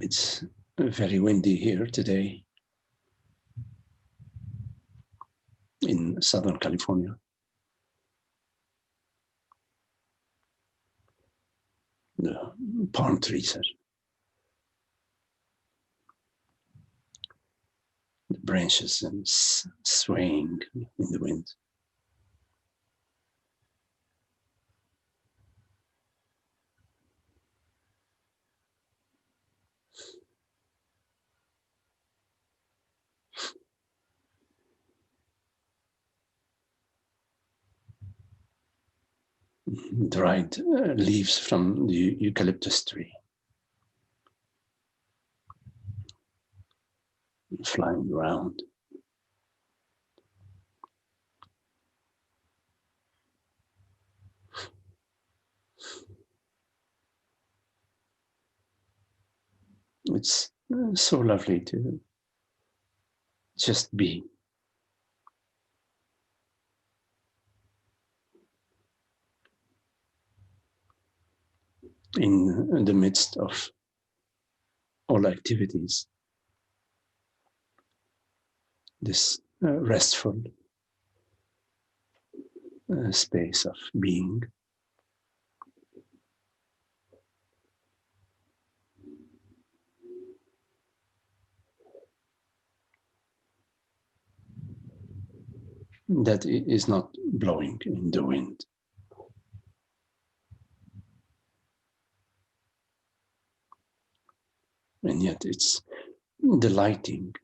It's very windy here today in Southern California. The palm trees are, the branches and swaying in the wind. Dried leaves from the eucalyptus tree flying around. It's so lovely to just be. In the midst of all activities, this restful space of being. That is not blowing in the wind. And yet it's delighting.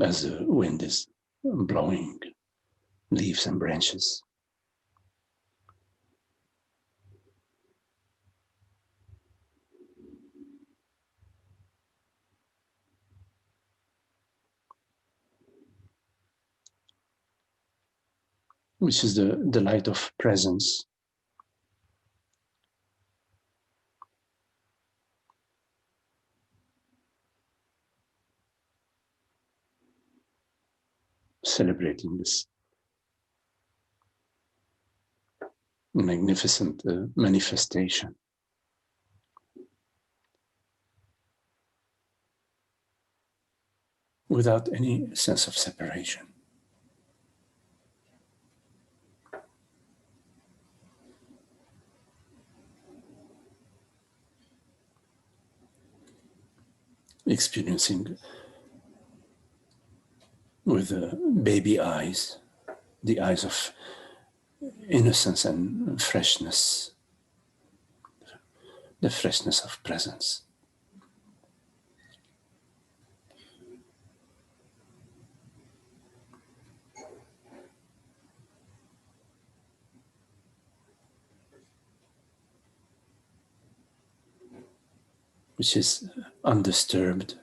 As the wind is blowing leaves and branches. Which is the delight of presence. Celebrating this magnificent manifestation. Without any sense of separation. Experiencing with baby eyes, the eyes of innocence and freshness, the freshness of presence. Which is undisturbed.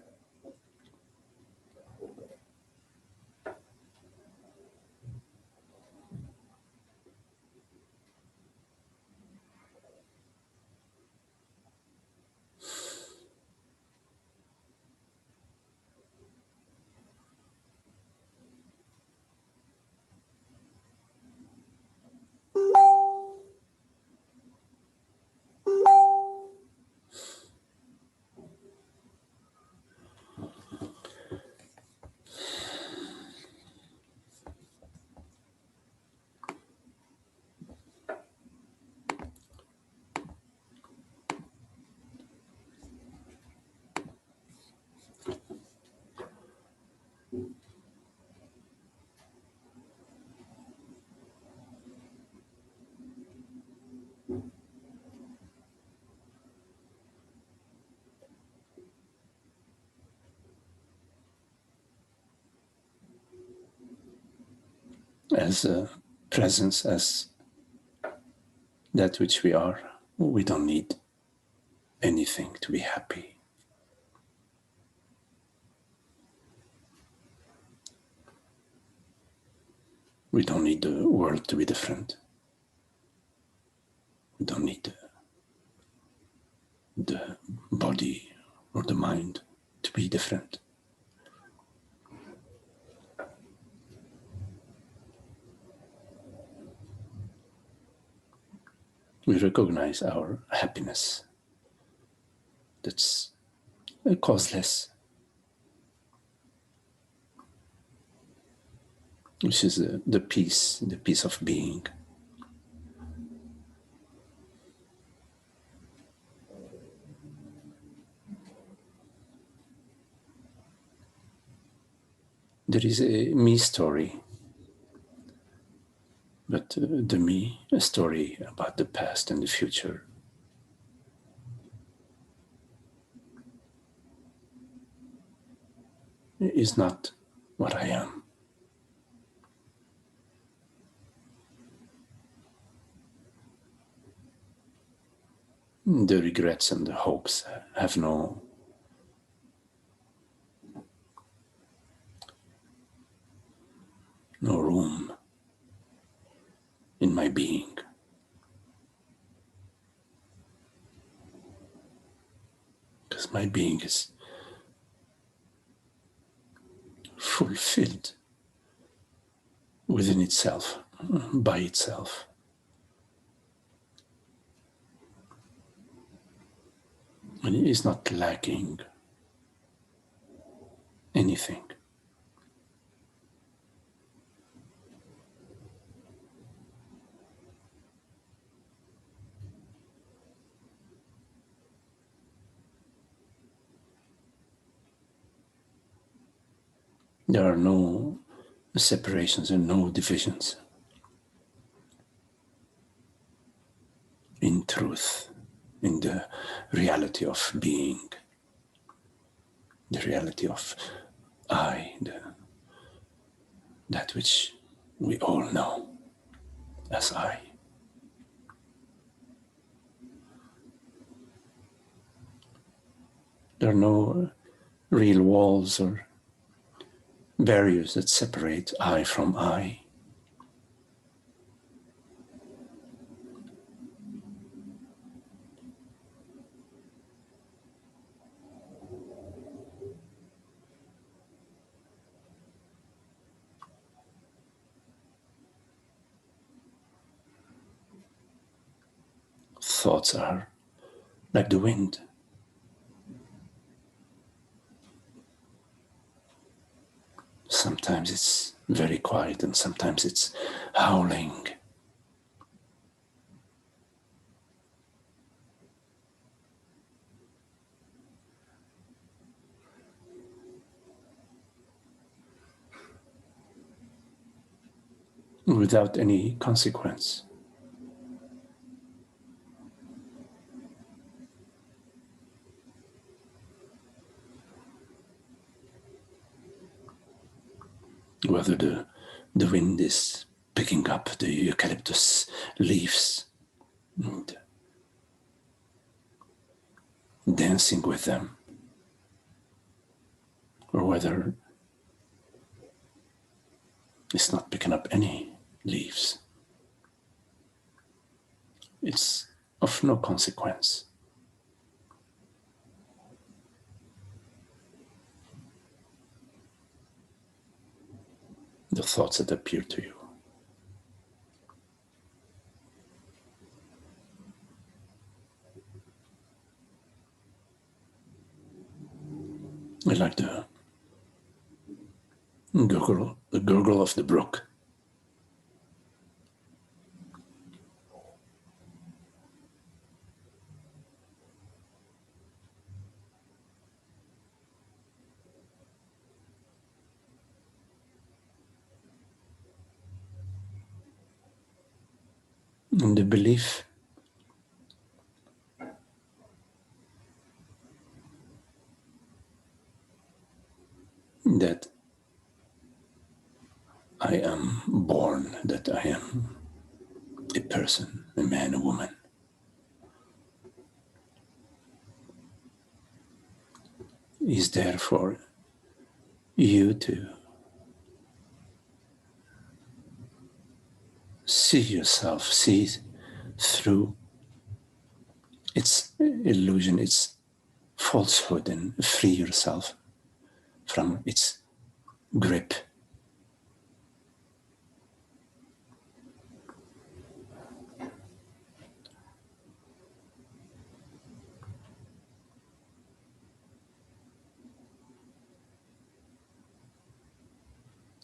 as a presence, as that which we are. We don't need anything to be happy. We don't need the world to be different. We don't need the body or the mind to be different. We recognize our happiness that's causeless, which is the peace of being. There is a me story, but the me, a story about the past and the future, is not what I am. The regrets and the hopes have no room in my being. Because my being is fulfilled within itself, by itself. And it is not lacking anything. There are no separations and no divisions in truth, in the reality of being, the reality of I, that which we all know as I. There are no real walls or barriers that separate I from I. Thoughts are like the wind. Sometimes it's very quiet and sometimes it's howling. Without any consequence. Whether the wind is picking up the eucalyptus leaves and dancing with them, or whether it's not picking up any leaves. It's of no consequence. The thoughts that appear to you. I like the gurgle of the brook. And the belief that I am born, that I am a person, a man, a woman, is there for you to see yourself, see through its illusion, its falsehood, and free yourself from its grip.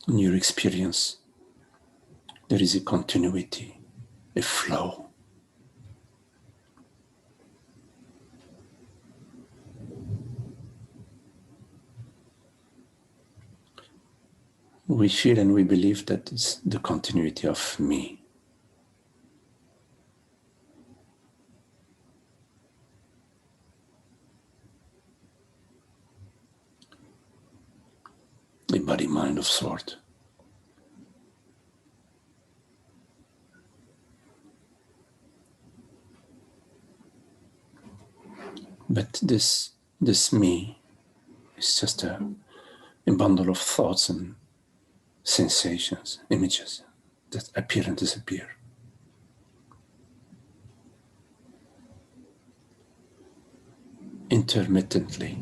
In your experience, there is a continuity, a flow. We feel and we believe that it's the continuity of me. A body mind of sort. But this me is just a bundle of thoughts and sensations, images that appear and disappear. Intermittently.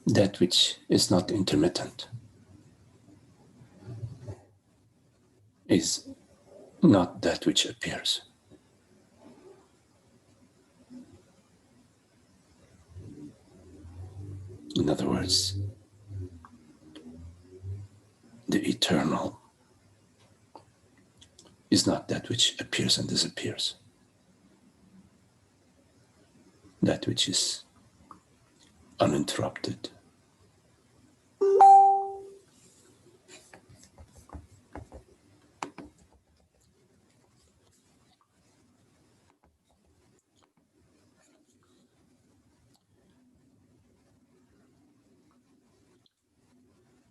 That which is not intermittent is not that which appears. In other words, the eternal is not that which appears and disappears. That which is uninterrupted.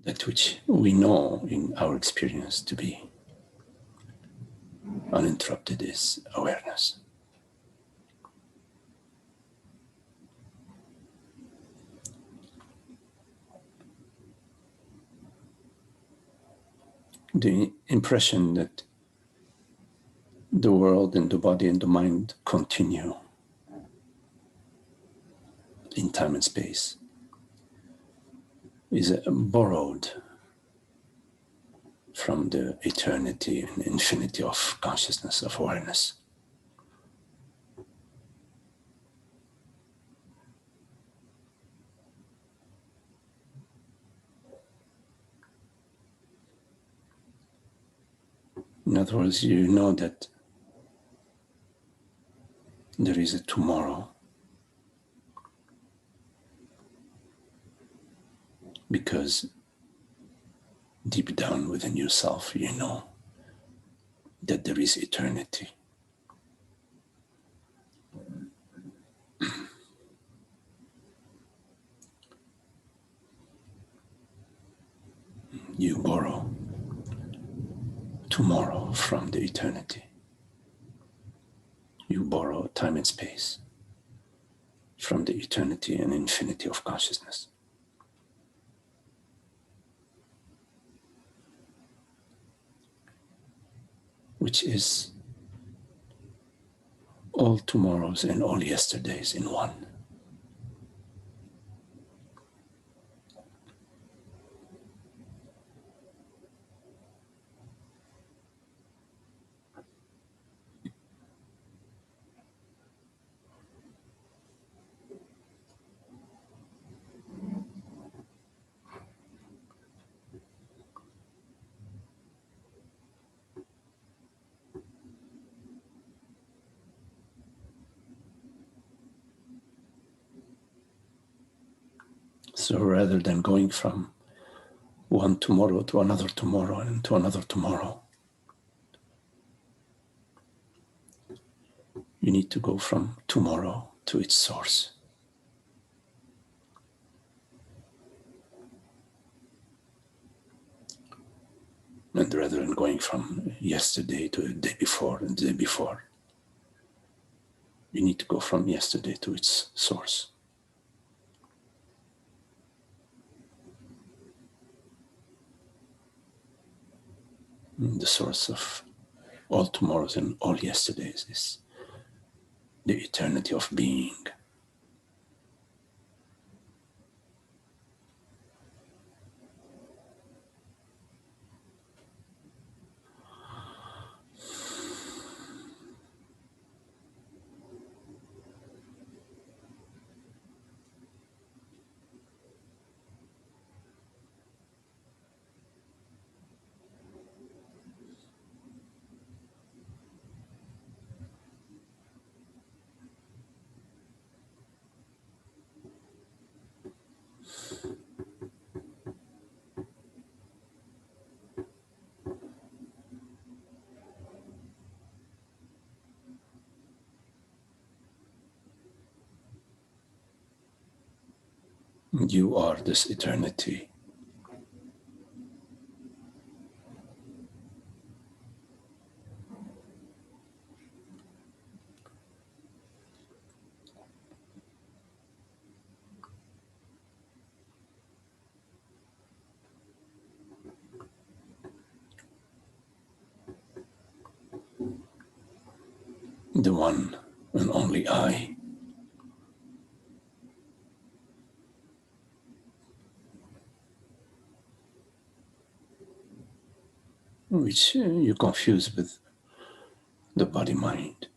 That which we know in our experience to be uninterrupted is awareness. The impression that the world and the body and the mind continue in time and space is borrowed from the eternity and infinity of consciousness, of awareness. In other words, you know that there is a tomorrow because deep down within yourself, you know that there is eternity. You borrow tomorrow from the eternity. You borrow time and space from the eternity and infinity of consciousness. Which is all tomorrows and all yesterdays in one. So rather than going from one tomorrow to another tomorrow and to another tomorrow, you need to go from tomorrow to its source. And rather than going from yesterday to the day before and the day before, you need to go from yesterday to its source. And the source of all tomorrows and all yesterdays is the eternity of being. You are this eternity. The one and only I. Which you confuse with the body mind.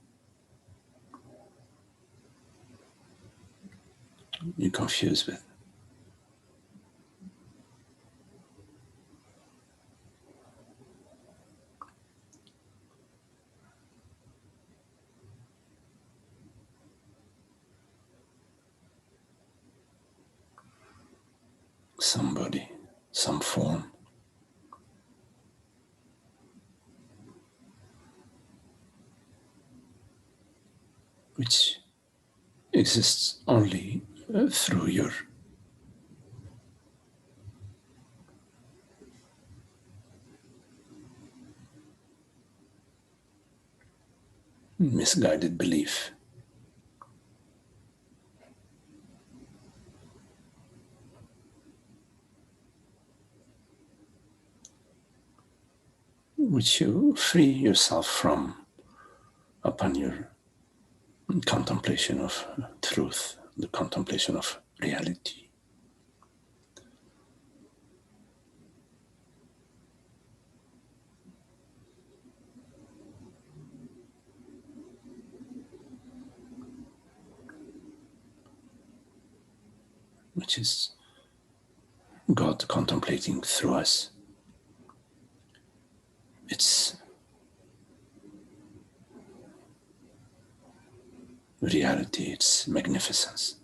You confuse with somebody, some form, which exists only through your misguided belief. Which you free yourself from upon your contemplation of truth, the contemplation of reality. Which is God contemplating through us. It's reality, it's magnificence.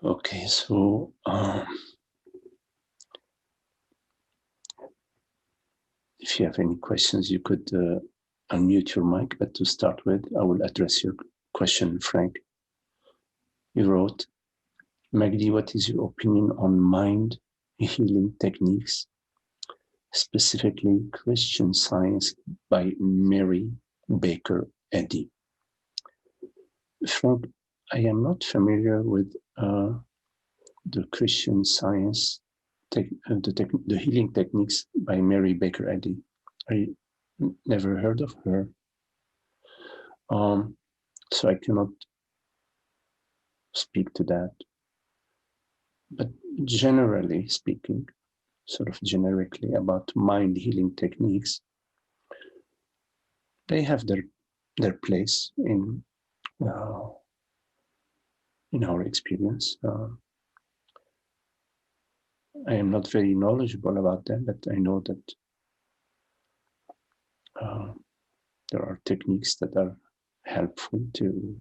Okay, so if you have any questions, you could unmute your mic. But to start with, I will address your question, Frank. You wrote, Magdi, what is your opinion on mind healing techniques, specifically Christian Science by Mary Baker Eddy? Frank, I am not familiar with the Christian Science, the healing techniques by Mary Baker Eddy. I never heard of her. So I cannot speak to that. But generally speaking, sort of generically about mind healing techniques, they have their place in our experience. I am not very knowledgeable about them, but I know that there are techniques that are helpful to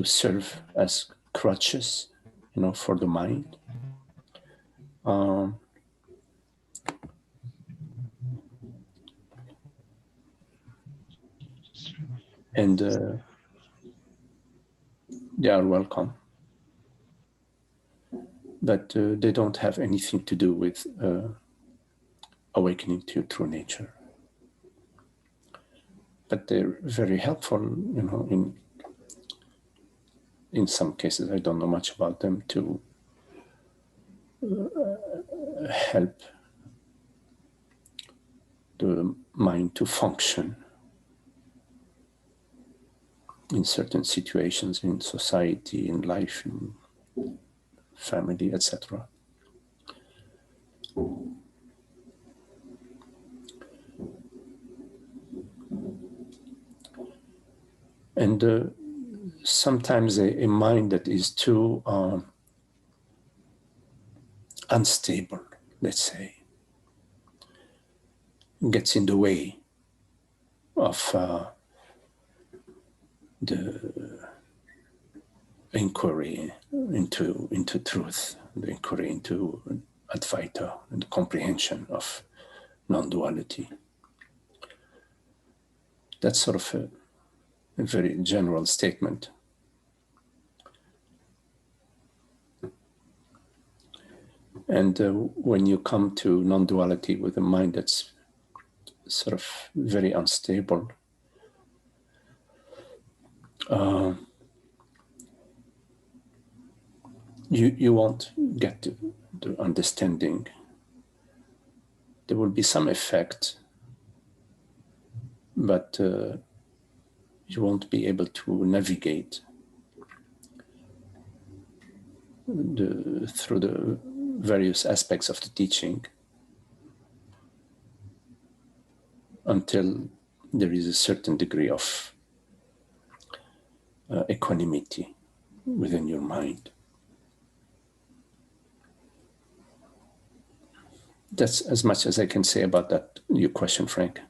serve as crutches, for the mind. And they are welcome, but they don't have anything to do with awakening to true nature. But they're very helpful, in some cases. I don't know much about them, to help the mind to function in certain situations, in society, in life, in family, etc. And sometimes a mind that is too unstable, let's say, gets in the way of the inquiry into truth, the inquiry into Advaita, and the comprehension of non-duality. That's sort of a very general statement. And when you come to non-duality with a mind that's sort of very unstable, you won't get to the understanding. There will be some effect, but you won't be able to navigate through the various aspects of the teaching until there is a certain degree of equanimity within your mind. That's as much as I can say about that, your question, Frank.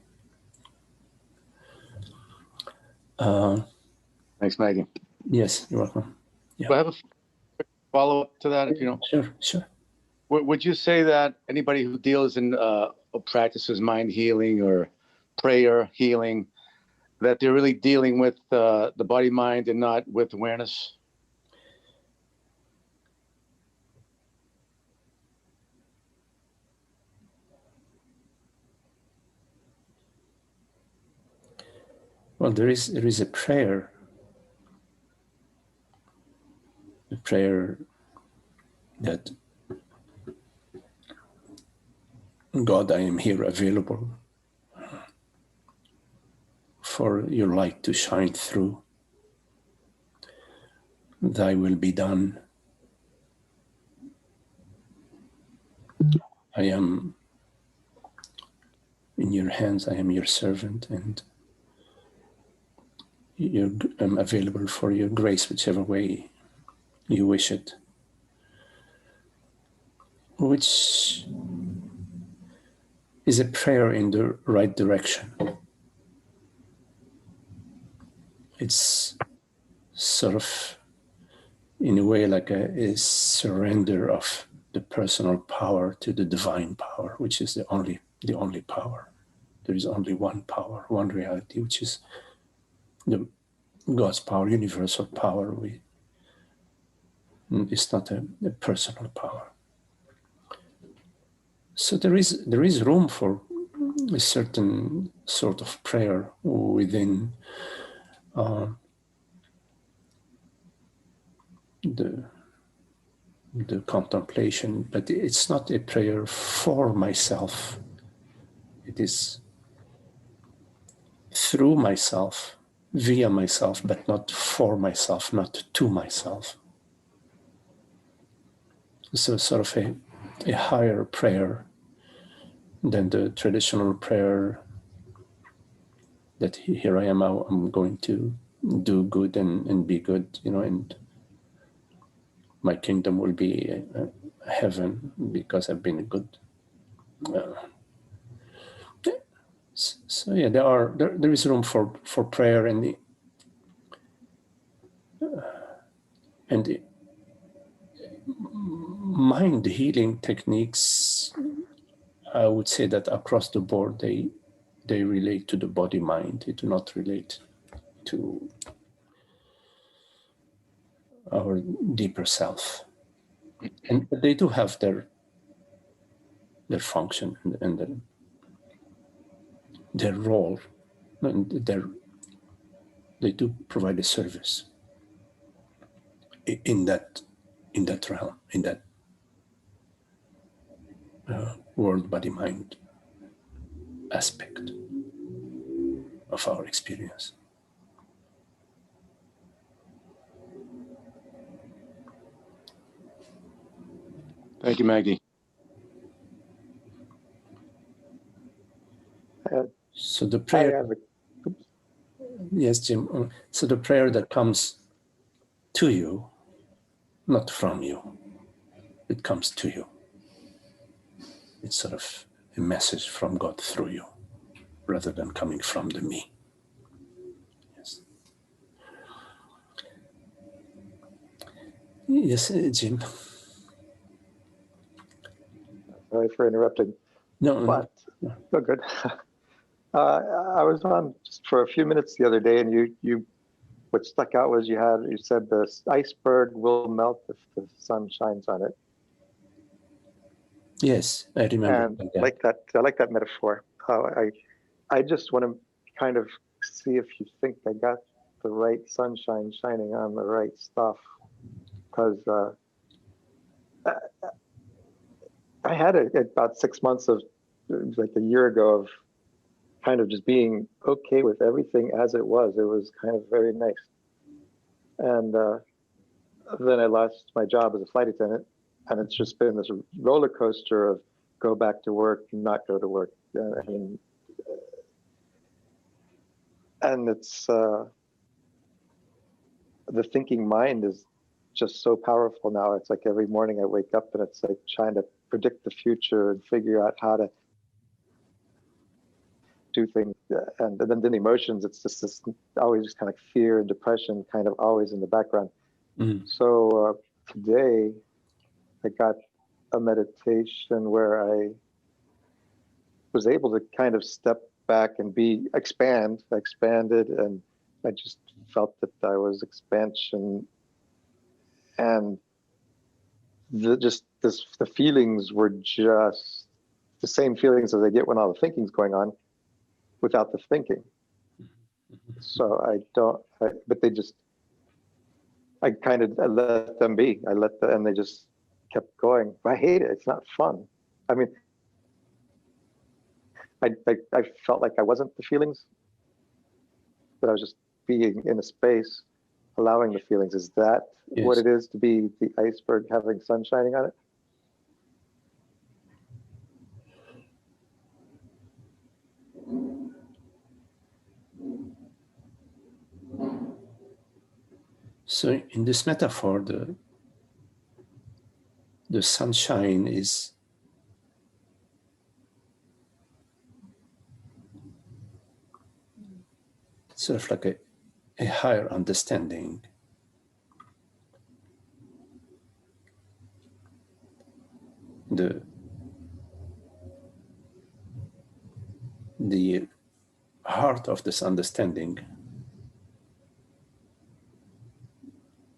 Thanks, Maggie. Yes, you're welcome. Yeah. Do I have a follow-up to that, if you don't? Sure. Would you say that anybody who deals in or practices mind healing or prayer healing, that they're really dealing with the body mind and not with awareness? Well, there is a prayer that God, I am here available for your light to shine through. Thy will be done. I am in your hands, I am your servant, and I'm available for your grace, whichever way you wish it. Which is a prayer in the right direction. It's sort of, in a way, like a surrender of the personal power to the divine power, which is the only power. There is only one power, one reality, which is the God's power, universal power. It's not a personal power. So there is room for a certain sort of prayer within the contemplation, but it's not a prayer for myself. It is through myself, via myself, but not for myself, not to myself. So sort of a higher prayer than the traditional prayer that here I am, I'm going to do good and be good, and my kingdom will be heaven because I've been good. So yeah, there is room for prayer and the mind healing techniques. I would say that across the board they relate to the body mind. They do not relate to our deeper self, and they do have their function and their role, and they do provide a service in that realm, in that world body mind aspect of our experience. Thank you, Maggie. So the prayer, yes, Jim. So the prayer that comes to you, not from you, it comes to you. It's sort of a message from God through you, rather than coming from the me. Yes. Yes, Jim. Sorry for interrupting. No. Oh, good. I was on just for a few minutes the other day, and you what stuck out was you said the iceberg will melt if the sun shines on it. Yes, I remember. And I like that metaphor. I just want to kind of see if you think I got the right sunshine shining on the right stuff, because I had about 6 months of, like a year ago, of kind of just being okay with everything as it was. It was kind of very nice. And then I lost my job as a flight attendant, and it's just been this roller coaster of go back to work, not go to work. I mean, and it's the thinking mind is just so powerful now. It's like every morning I wake up and it's like trying to predict the future and figure out how to do things. And then the emotions, it's just this always just kind of fear and depression kind of always in the background. So today I got a meditation where I was able to kind of step back and I expanded, and I just felt that I was expansion, and the feelings were just the same feelings as I get when all the thinking's going on without the thinking. So I kind of let them be. And they just kept going. I hate it. It's not fun. I mean, I felt like I wasn't the feelings, but I was just being in a space, allowing the feelings. Is that what it is to be the iceberg having sun shining on it? So in this metaphor, the sunshine is sort of like a higher understanding. The heart of this understanding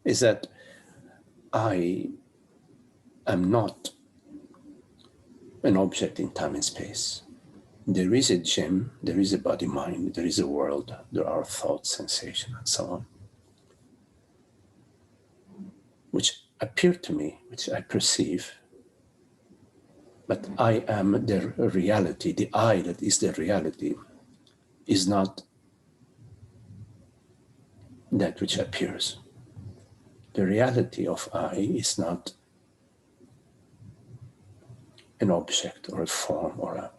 is that I am not an object in time and space. There is a gem, there is a body mind, there is a world, there are thoughts, sensations, and so on, which appear to me, which I perceive, but I am the reality. The I that is the reality is not that which appears. The reality of I is not an object or a form or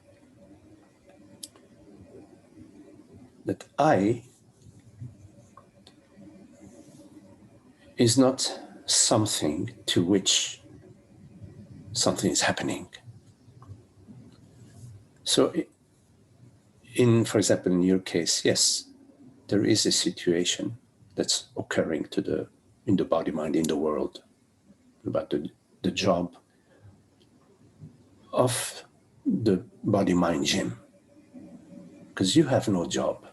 that I is not something to which something is happening. So for example, in your case, yes, there is a situation that's occurring in the body, mind, in the world, about the job of the body, mind gym. Because you have no job.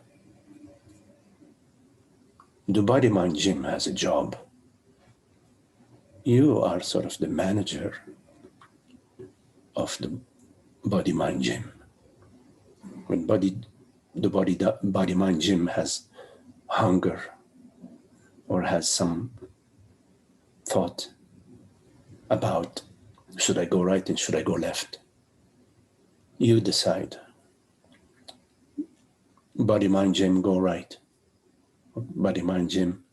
The body, mind gym has a job. You are sort of the manager of the body, mind gym. When the body, mind gym has hunger or has some thought about should I go right and should I go left, you decide. Body, mind gym, go right. Body, mind gym,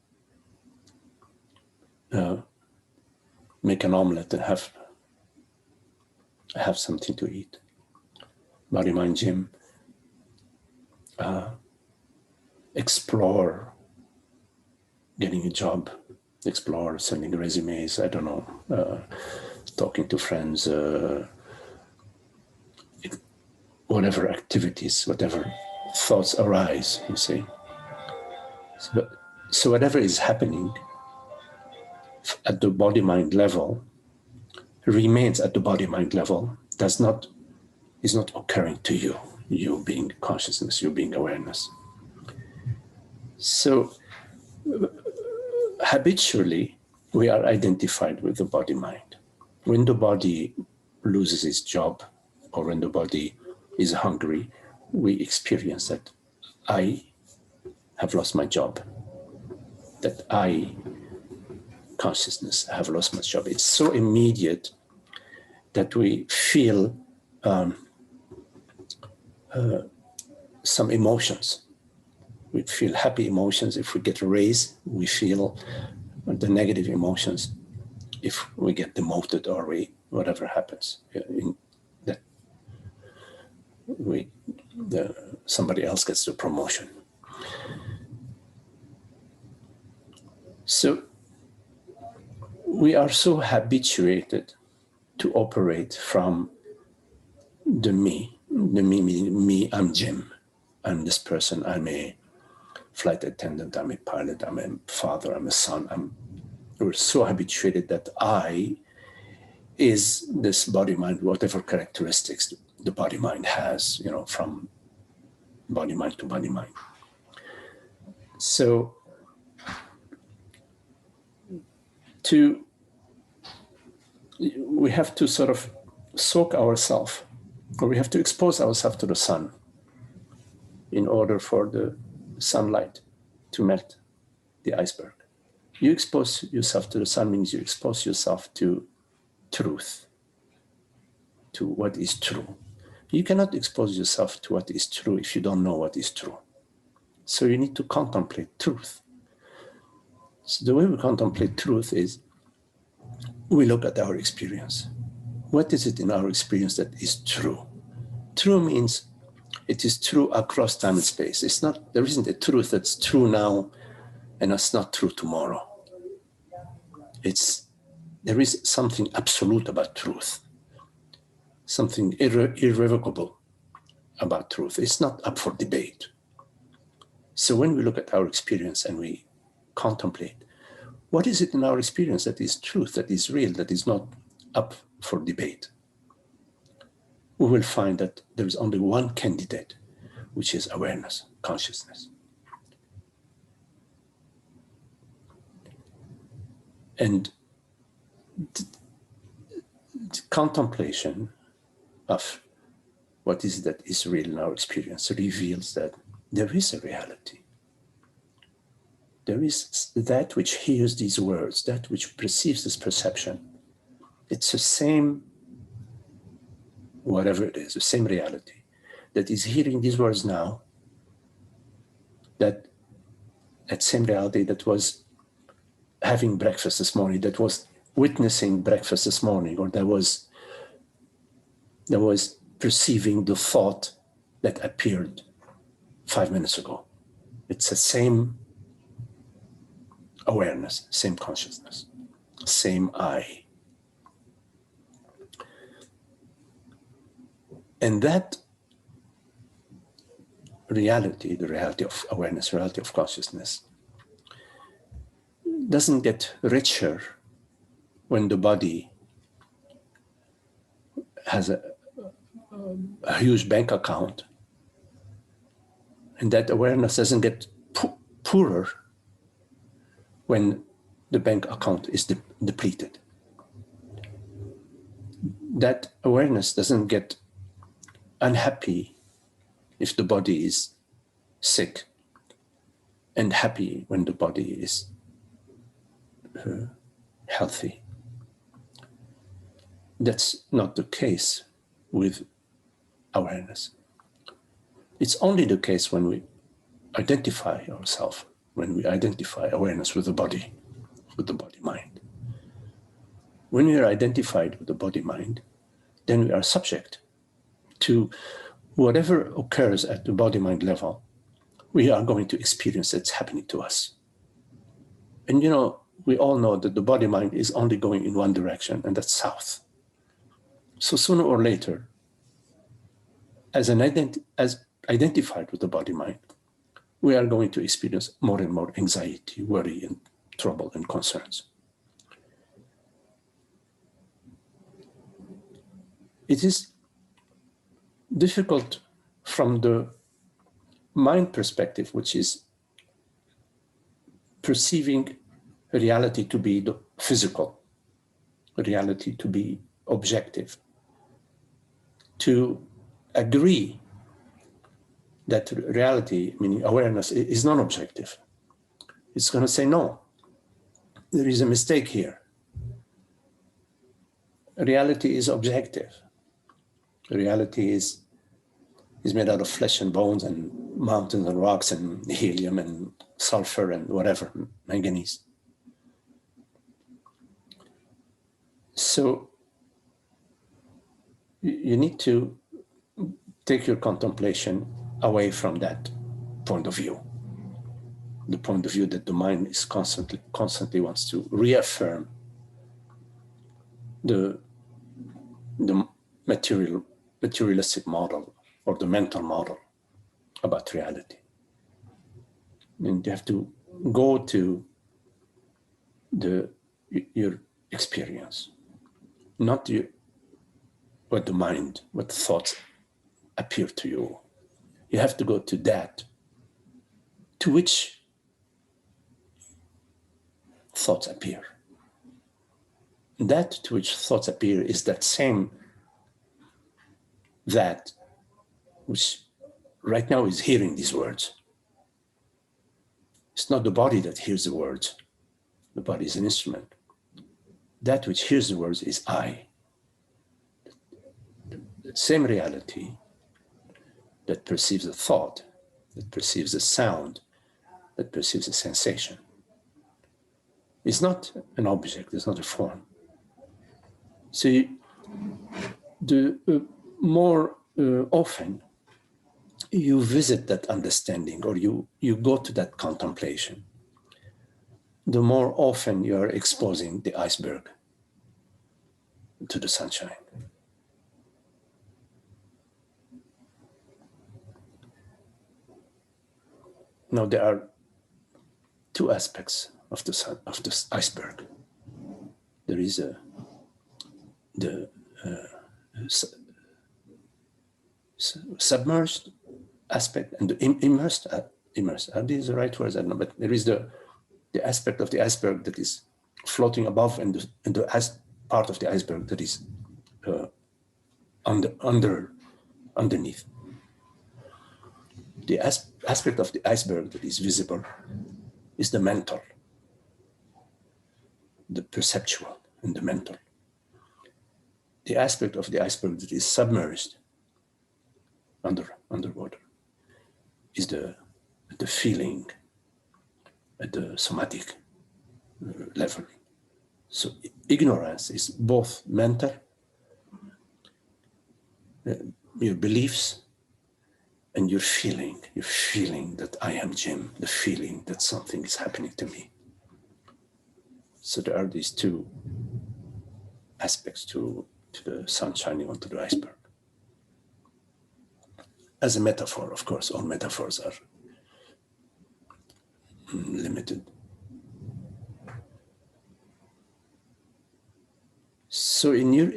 make an omelette and have something to eat. Body, mind gym, explore getting a job, explore sending resumes, I don't know, talking to friends, whatever activities, whatever thoughts arise, you see. So whatever is happening at the body-mind level remains at the body-mind level, is not occurring to you, you being consciousness, you being awareness. So habitually, we are identified with the body-mind. When the body loses its job, or when the body is hungry, we experience that I have lost my job, that I, consciousness, have lost my job. It's so immediate that we feel some emotions. We feel happy emotions. If we get a raise, we feel the negative emotions. If we get demoted or whatever happens, somebody else gets the promotion. So we are so habituated to operate from the me meaning me, I'm Jim, I'm this person, I'm a flight attendant, I'm a pilot, I'm a father, I'm a son. We're so habituated that I is this body mind, whatever characteristics the body mind has, from body mind to body mind. So we have to sort of soak ourselves, or we have to expose ourselves to the sun in order for the sunlight to melt the iceberg. You expose yourself to the sun means you expose yourself to truth, to what is true. You cannot expose yourself to what is true if you don't know what is true. So you need to contemplate truth. So the way we contemplate truth is we look at our experience. What is it in our experience that is true? True means it is true across time and space. There isn't a truth that's true now and it's not true tomorrow. There is something absolute about truth, something irrevocable about truth. It's not up for debate. So when we look at our experience and we contemplate, what is it in our experience that is truth, that is real, that is not up for debate? We will find that there is only one candidate, which is awareness, consciousness. And the contemplation of what is that is real in our experience reveals that there is a reality. There is that which hears these words, that which perceives this perception. It's the same, whatever it is, the same reality that is hearing these words now, that same reality that was having breakfast this morning, that was witnessing breakfast this morning, or that was perceiving the thought that appeared 5 minutes ago. It's the same awareness, same consciousness, same I. And that reality, the reality of awareness, reality of consciousness, doesn't get richer when the body has a huge bank account, and that awareness doesn't get poorer when the bank account is depleted. That awareness doesn't get unhappy if the body is sick, and happy when the body is healthy. That's not the case with awareness. It's only the case when we identify ourselves, when we identify awareness with the body mind. When we are identified with the body mind, then we are subject to whatever occurs at the body mind level. We are going to experience that's happening to us. And we all know that the body mind is only going in one direction, and that's south. So sooner or later, as identified with the body mind, we are going to experience more and more anxiety, worry, and trouble and concerns. It is difficult from the mind perspective, which is perceiving reality to be the physical, reality to be objective, to agree that reality, meaning awareness, is non-objective. It's going to say, no, there is a mistake here. Reality is objective. Reality is is made out of flesh and bones and mountains and rocks and helium and sulfur and whatever, manganese. So you need to take your contemplation away from that point of view. The point of view that the mind is constantly wants to reaffirm the materialistic model or the mental model about reality. And you have to go to your experience, not what the mind, what the thoughts appear to you. You have to go to that to which thoughts appear. That to which thoughts appear is that same that which right now is hearing these words. It's not the body that hears the words. The body is an instrument. That which hears the words is I. The same reality that perceives a thought, that perceives a sound, that perceives a sensation. It's not an object, it's not a form. So the more often you visit that understanding or you go to that contemplation, the more often you are exposing the iceberg to the sunshine. Now there are two aspects of the iceberg. There is the submerged aspect and the immersed. Are these the right words? I don't know, but there is the aspect of the iceberg that is floating above, and the part of the iceberg that is underneath. The aspect of the iceberg that is visible is the mental, the perceptual and the mental. The aspect of the iceberg that is submerged underwater is the feeling at the somatic level. So ignorance is both mental, your beliefs, and your feeling that I am Jim, the feeling that something is happening to me. So there are these two aspects to the sun shining onto the iceberg. As a metaphor, of course, all metaphors are limited. So in your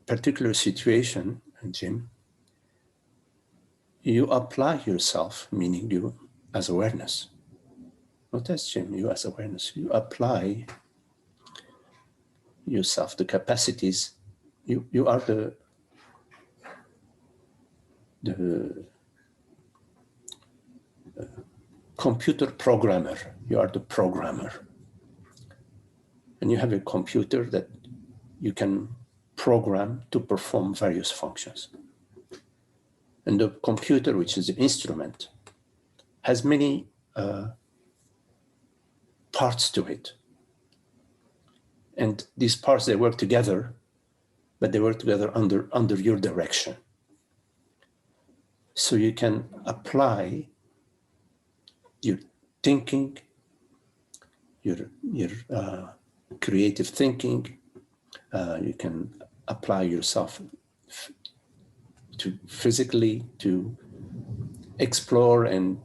particular situation, Jim, you apply yourself, meaning you as awareness. Not as Jim, you as awareness. You apply yourself, the capacities. You are the computer programmer. You are the programmer. And you have a computer that you can program to perform various functions. And the computer, which is an instrument, has many parts to it. And these parts, they work together, but they work together under your direction. So you can apply your thinking, your creative thinking. You can apply yourself to physically to explore and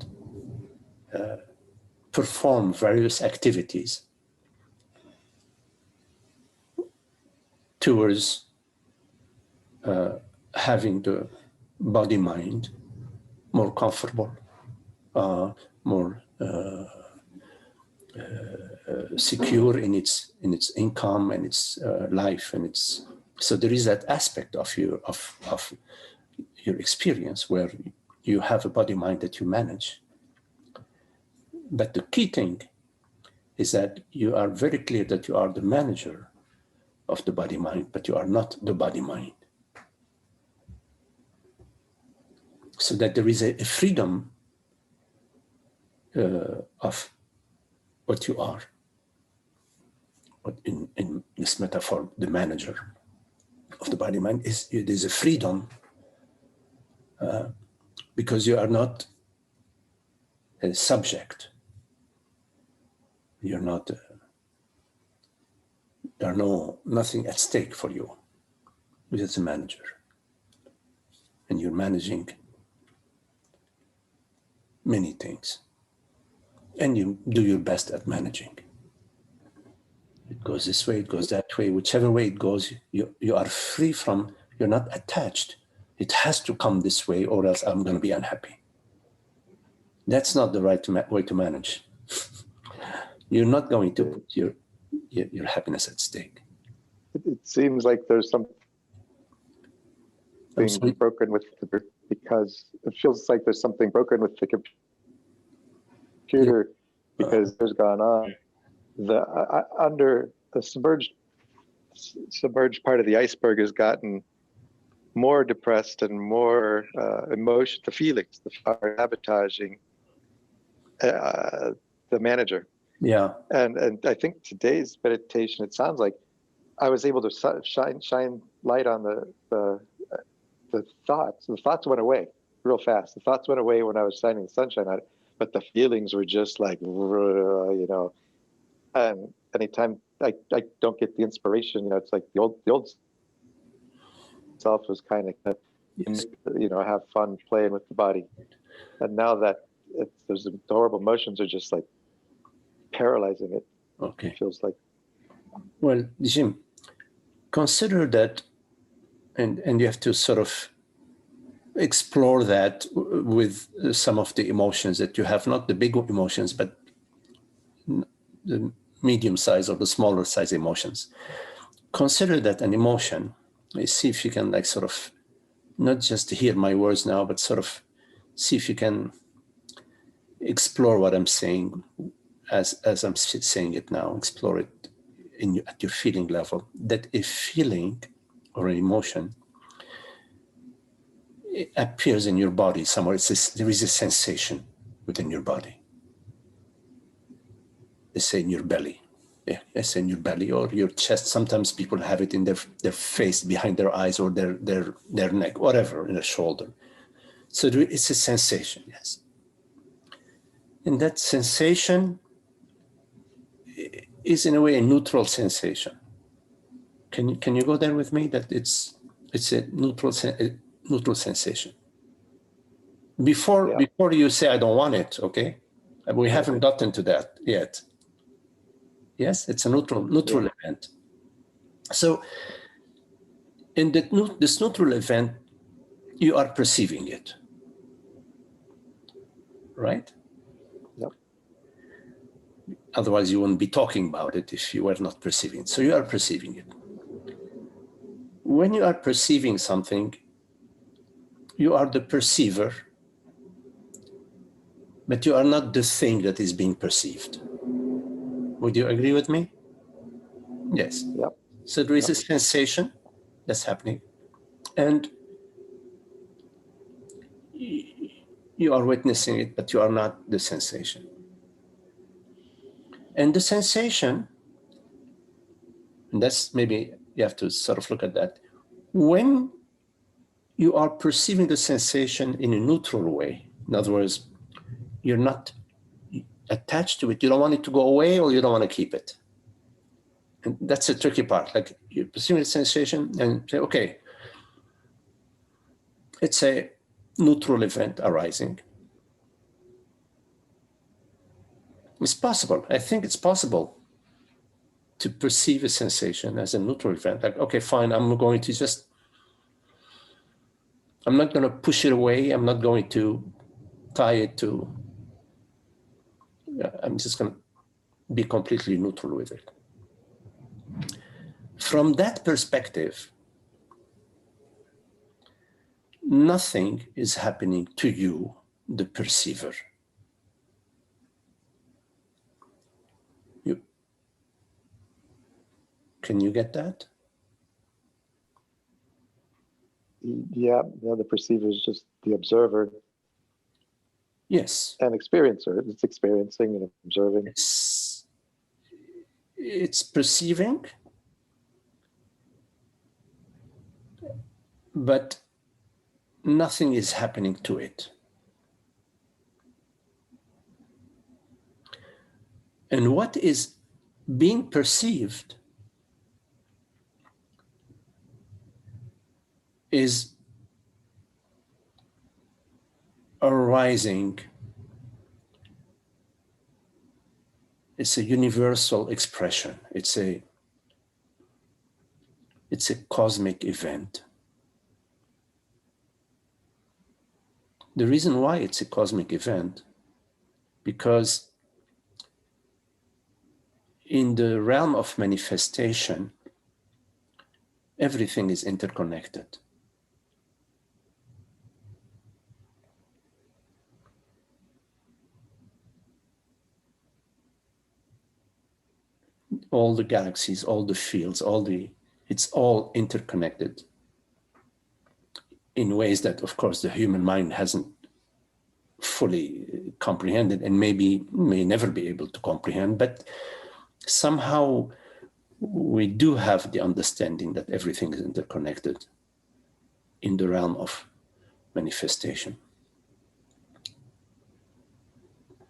perform various activities towards having the body-mind more comfortable, more secure in its income and its life and its. So there is that aspect of your experience where you have a body-mind that you manage. But the key thing is that you are very clear that you are the manager of the body-mind, but you are not the body-mind. so that there is a freedom of what you are. But in this metaphor, the manager of the body mind there's a freedom because you are not a subject. You're not. There are nothing at stake for you. You're just a manager, and you're managing many things, and you do your best at managing. It goes this way, it goes that way, whichever way it goes, you are free from. You're not attached. It has to come this way, or else I'm going to be unhappy. That's not the right way to manage. You're not going to put your happiness at stake. It seems like there's something broken with because it feels like there's something broken with the computer because there's gone on. Under the submerged part of the iceberg has gotten more depressed and more emotion. The feelings, are sabotaging the manager. Yeah. And I think today's meditation, it sounds like I was able to shine light on the thoughts. The thoughts went away real fast. The thoughts went away when I was shining the sunshine on it, but the feelings were just like, and anytime I don't get the inspiration, it's like the old self was kind of, Yes. have fun playing with the body. And now that there's the horrible emotions are just like paralyzing it. Okay. It feels like. Well, Jim, consider that, and you have to sort of explore that with some of the emotions that you have, not the big emotions, but the medium size or the smaller size emotions. Consider that an emotion. See if you can sort of not just hear my words now, but sort of see if you can explore what I'm saying as I'm saying it now. Explore it at your feeling level. That a feeling or an emotion it appears in your body somewhere. There is a sensation within your body. Let's say in your belly. Yeah, yes, in your belly or your chest. Sometimes people have it in their face, behind their eyes, or their neck, whatever, in their shoulder. So it's a sensation, yes. And that sensation is in a way a neutral sensation. Can you go there with me? That it's a neutral sensation. Before you say I don't want it, okay? We haven't gotten to that yet. Yes, it's a neutral event. So in this neutral event, you are perceiving it, right? Yep. Otherwise, you wouldn't be talking about it if you were not perceiving it. So you are perceiving it. When you are perceiving something, you are the perceiver, but you are not the thing that is being perceived. Would you agree with me? Yes. Yep. So there is a sensation that's happening, and you are witnessing it, but you are not the sensation. And the sensation, and that's maybe you have to sort of look at that. When you are perceiving the sensation in a neutral way, in other words, you're not attached to it, you don't want it to go away or you don't want to keep it. And that's the tricky part. Like you're perceiving the sensation and say, okay, it's a neutral event arising. It's possible. I think it's possible to perceive a sensation as a neutral event. Like, okay, fine, I'm not going to push it away. I'm not going to tie it to, I'm just going to be completely neutral with it. From that perspective, nothing is happening to you, the perceiver. Can you get that? Yeah, yeah, the perceiver is just the observer Yes. and experiencer. It's experiencing and observing. It's perceiving, but nothing is happening to it. And what is being perceived is arising. It's a universal expression. It's a cosmic event. The reason why it's a cosmic event, because in the realm of manifestation, everything is interconnected. All the galaxies, all the fields, it's all interconnected in ways that, of course, the human mind hasn't fully comprehended and may never be able to comprehend, but somehow we do have the understanding that everything is interconnected in the realm of manifestation.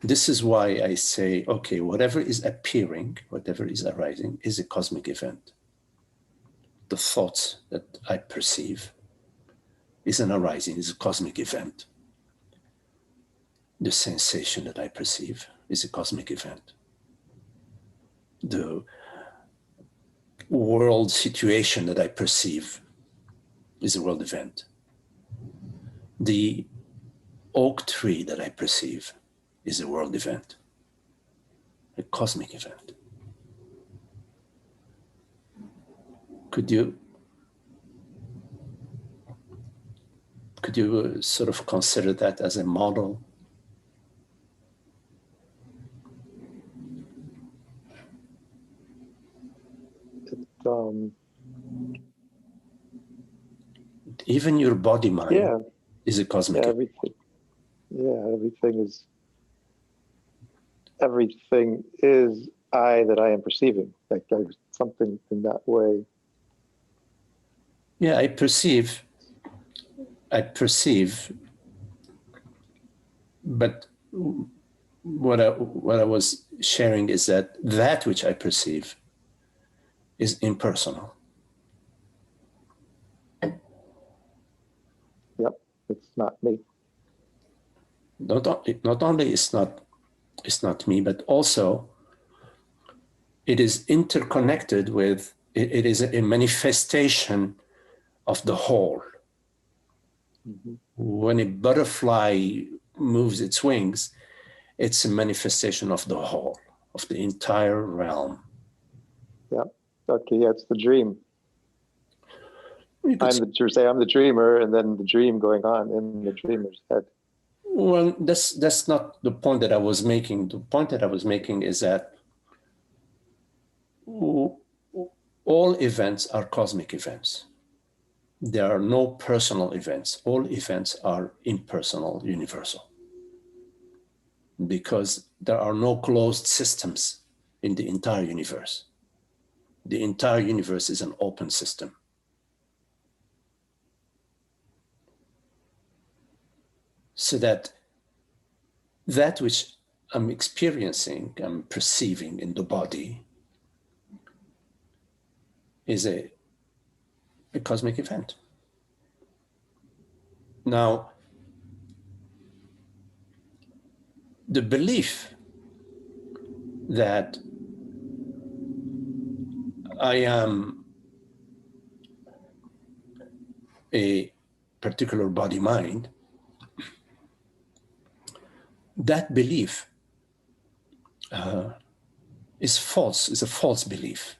This is why I say, okay, whatever is appearing, whatever is arising is a cosmic event. The thoughts that I perceive is an arising, is a cosmic event. The sensation that I perceive is a cosmic event. The world situation that I perceive is a world event. The oak tree that I perceive is a world event, a cosmic event. Could you sort of consider that as a model? Even your body mind is a cosmic event. Everything is I that I am perceiving, like something in that way. Yeah, I perceive, but what I was sharing is that which I perceive is impersonal. Yep, it's not me. Not only it's not me, but also it is interconnected with, it is a manifestation of the whole. Mm-hmm. When a butterfly moves its wings, it's a manifestation of the whole, of the entire realm. Yeah. Okay. Yeah, it's the dream. I'm the dreamer, and then the dream going on in the dreamer's head. Well, that's not the point that I was making. The point that I was making is that all events are cosmic events. There are no personal events. All events are impersonal, universal. Because there are no closed systems in the entire universe. The entire universe is an open system. So that which I'm experiencing, I'm perceiving in the body is a cosmic event. Now, the belief that I am a particular body-mind, that belief is false, is a false belief.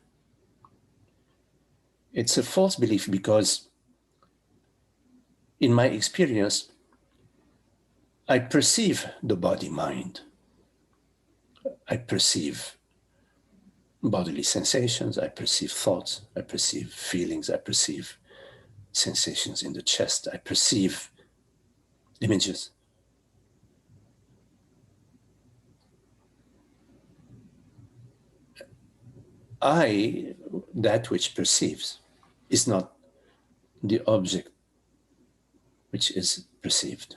It's a false belief because in my experience, I perceive the body-mind. I perceive bodily sensations, I perceive thoughts, I perceive feelings, I perceive sensations in the chest. I perceive images. I, that which perceives, is not the object which is perceived.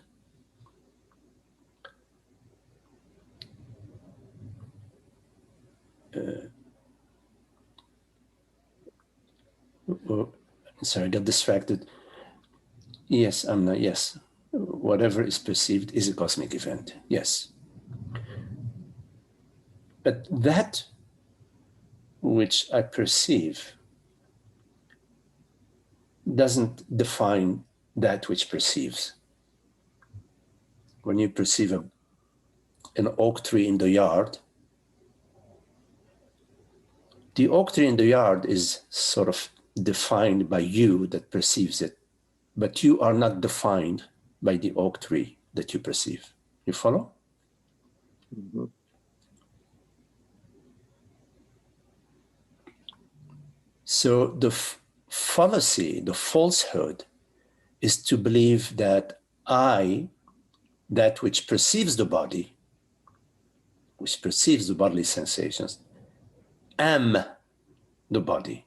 Sorry, I got distracted. Yes, I'm not, yes. Whatever is perceived is a cosmic event, yes. But that which I perceive doesn't define that which perceives. When you perceive an oak tree in the yard, the oak tree in the yard is sort of defined by you that perceives it, but you are not defined by the oak tree that you perceive. You follow? Mm-hmm. So the fallacy, the falsehood, is to believe that I, that which perceives the body, which perceives the bodily sensations, am the body.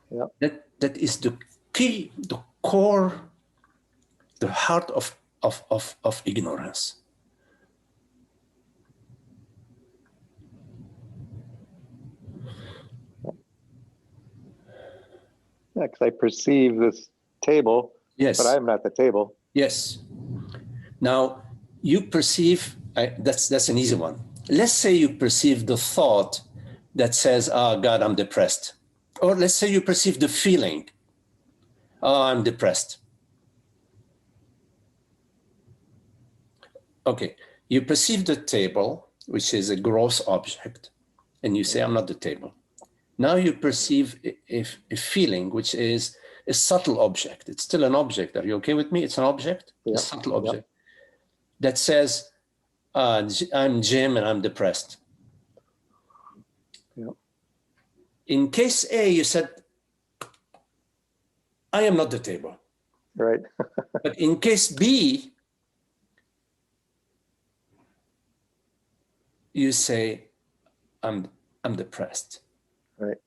Yeah. That is the key, the core, the heart of ignorance. Yeah, because I perceive this table, Yes. but I'm not the table. Yes. Now, you perceive, that's an easy one. Let's say you perceive the thought that says, oh, God, I'm depressed. Or let's say you perceive the feeling, oh, I'm depressed. Okay, you perceive the table, which is a gross object, and you say, I'm not the table. Now you perceive a feeling, which is a subtle object. It's still an object. Are you okay with me? It's an object, a subtle object that says, I'm Jim and I'm depressed. Yeah. In case A, you said, I am not the table. Right. But in case B, you say, I'm depressed. Right.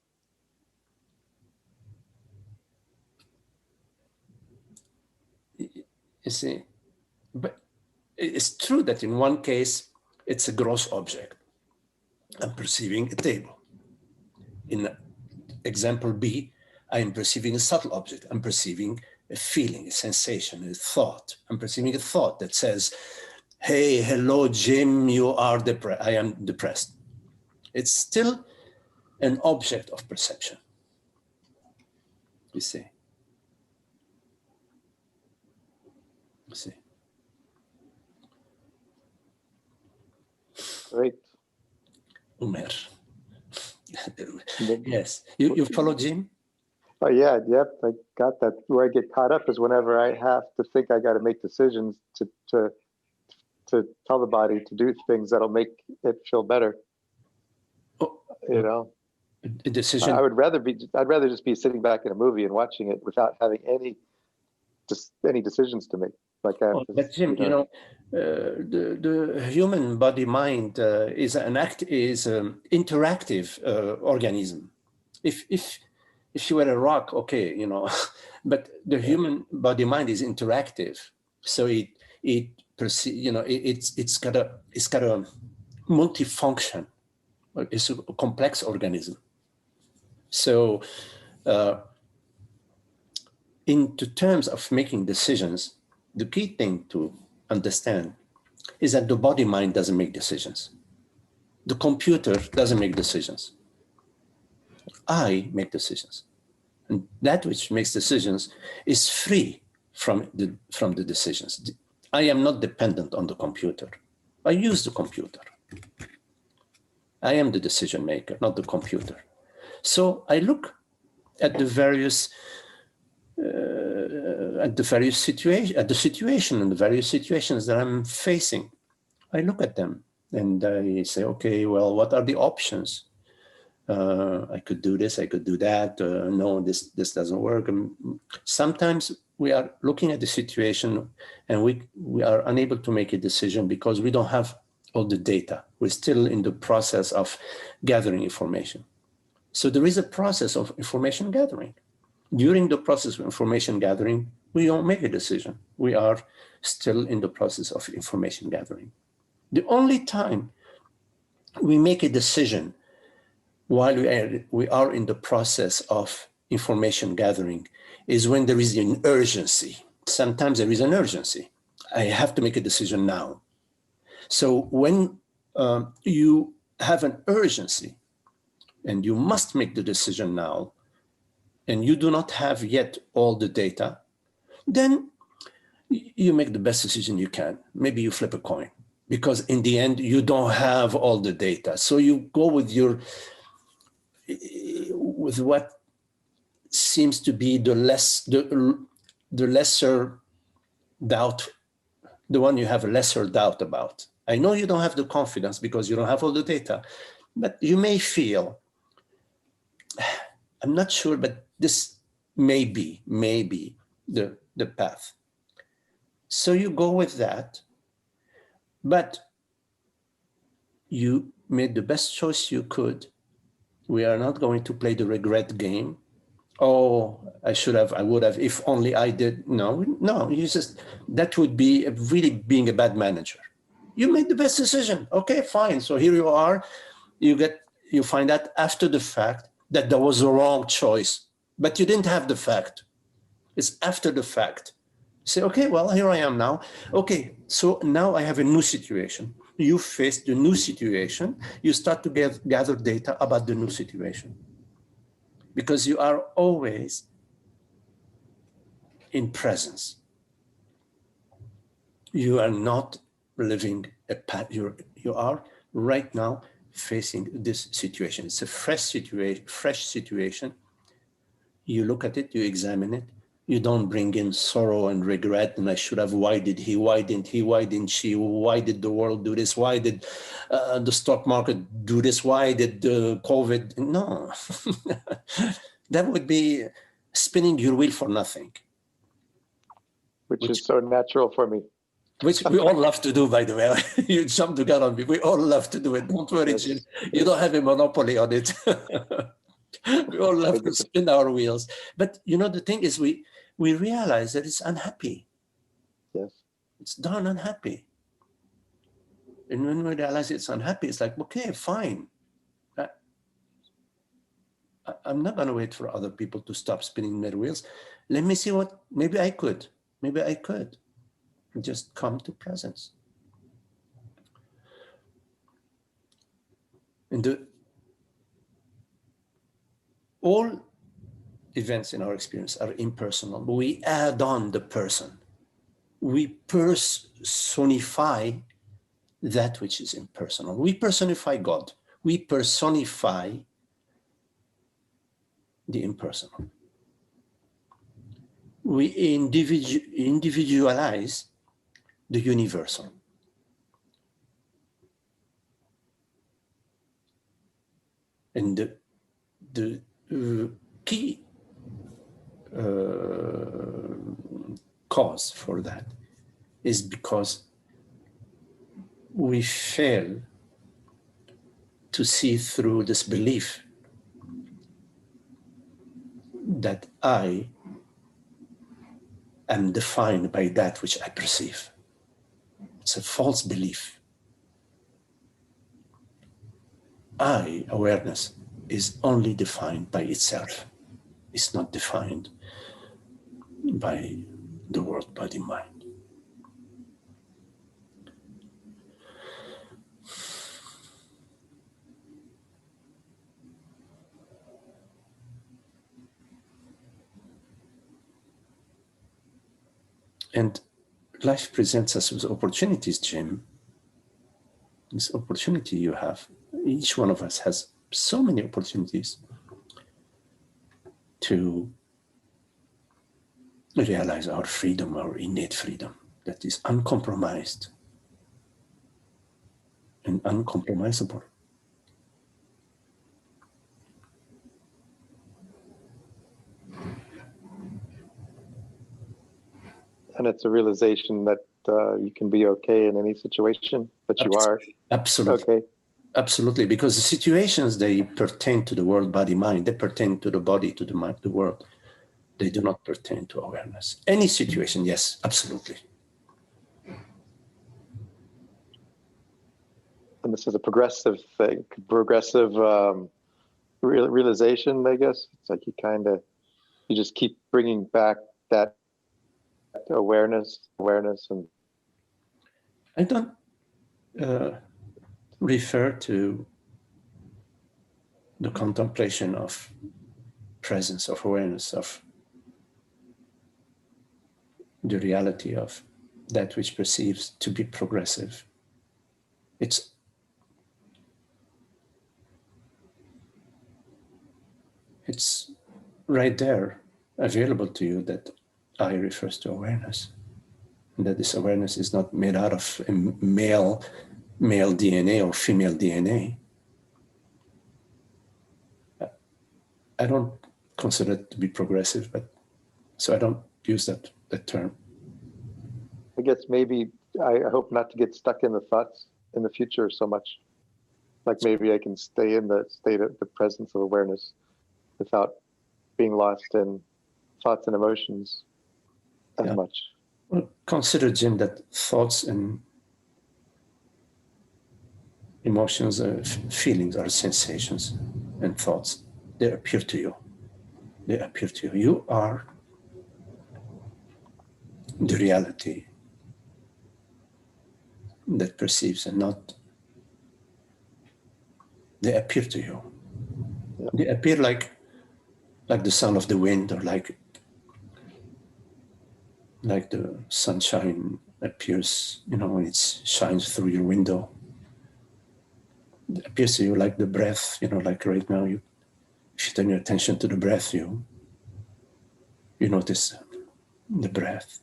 You see, but it's true that in one case, it's a gross object. I'm perceiving a table. In example B, I am perceiving a subtle object. I'm perceiving a feeling, a sensation, a thought. I'm perceiving a thought that says, hey, hello, Jim, you are depressed. I am depressed. It's still an object of perception, you see. You see. Great. Umer. Yes. You follow Jim? Oh yeah, yep. I got that. Where I get caught up is whenever I have to think I got to make decisions to tell the body to do things that'll make it feel better. Oh, you know, a decision. I'd rather just be sitting back in a movie and watching it without having any decisions to make. Like I have to, but Jim, the human body mind is an interactive organism. If you were a rock, okay, but the human body mind is interactive, so it's got a multifunction. It's a complex organism. So, in terms of making decisions, the key thing to understand is that the body mind doesn't make decisions. The computer doesn't make decisions. I make decisions. And that which makes decisions is free from the decisions. I am not dependent on the computer. I use the computer. I am the decision maker, not the computer. So I look at the various situation and the various situations that I'm facing. I look at them and I say, okay, well, what are the options? I could do this, I could do that. No, this doesn't work. Sometimes we are looking at the situation and we are unable to make a decision because we don't have all the data. We're still in the process of gathering information. So there is a process of information gathering. During the process of information gathering, we don't make a decision. We are still in the process of information gathering. The only time we make a decision while we are in the process of information gathering is when there is an urgency. Sometimes there is an urgency. I have to make a decision now. So when you have an urgency and you must make the decision now, and you do not have yet all the data, then you make the best decision you can. Maybe you flip a coin, because in the end, you don't have all the data. So you go with what seems to be the lesser doubt, the one you have a lesser doubt about. I know you don't have the confidence because you don't have all the data, but you may feel, I'm not sure, but this may be the path. So you go with that, but you made the best choice you could. We are not going to play the regret game. Oh, I would have, if only I did. No, that would be really being a bad manager. You made the best decision. Okay, fine. So here you are. You find out after the fact that there was a wrong choice, but you didn't have the fact. It's after the fact. Say, okay, well, here I am now. Okay, so now I have a new situation. You face the new situation. You start to gather data about the new situation, because you are always in presence. You are not living a path. You are right now facing this situation. It's a fresh situation. You look at it, you examine it. You don't bring in sorrow and regret, and I should have, why did he, why didn't he, why didn't she, why did the world do this, why did the stock market do this, why did COVID, no. That would be spinning your wheel for nothing. Which is so natural for me. Which we all love to do, by the way. You jump the gun on me. We all love to do it. Don't worry, Yes. Jim. You don't have a monopoly on it. We all love to spin our wheels. But the thing is, we realize that it's unhappy. Yes. It's darn unhappy. And when we realize it's unhappy, it's like, okay, fine. I'm not going to wait for other people to stop spinning their wheels. Let me see maybe I could just come to presence. And all events in our experience are impersonal, but we add on the person. We personify that which is impersonal. We personify God. We personify the impersonal. We individualize the universal. And the key cause for that is because we fail to see through this belief that I am defined by that which I perceive. It's a false belief. Awareness, is only defined by itself. It's not defined by the world, body, mind. And life presents us with opportunities, Jim. This opportunity you have, each one of us has so many opportunities to realize our freedom, our innate freedom, that is uncompromised and uncompromisable. it's a realization that you can be okay in any situation, but you are. Absolutely. Okay. Absolutely, because the situations, they pertain to the world, body, mind. They pertain to the body, to the mind, the world. They do not pertain to awareness. Any situation, yes, absolutely. And this is a progressive thing, realization, I guess. It's like you just keep bringing back that awareness, and I don't refer to the contemplation of presence, of awareness, of the reality of that which perceives to be progressive. It's right there, available to you, that I refers to awareness. And that this awareness is not made out of a male DNA or female DNA. I don't consider it to be progressive, but so I don't use that term. I guess maybe I hope not to get stuck in the thoughts in the future so much. Like maybe I can stay in the state of the presence of awareness without being lost in thoughts and emotions as much. Well, consider, Jim, that thoughts and emotions, feelings are sensations, and thoughts, they appear to you. They appear to you. You are the reality that perceives, and not, they appear to you. Yeah. They appear like the sound of the wind, or like the sunshine appears, when it shines through your window. It appears to you like the breath, like right now, if you turn your attention to the breath, you notice the breath.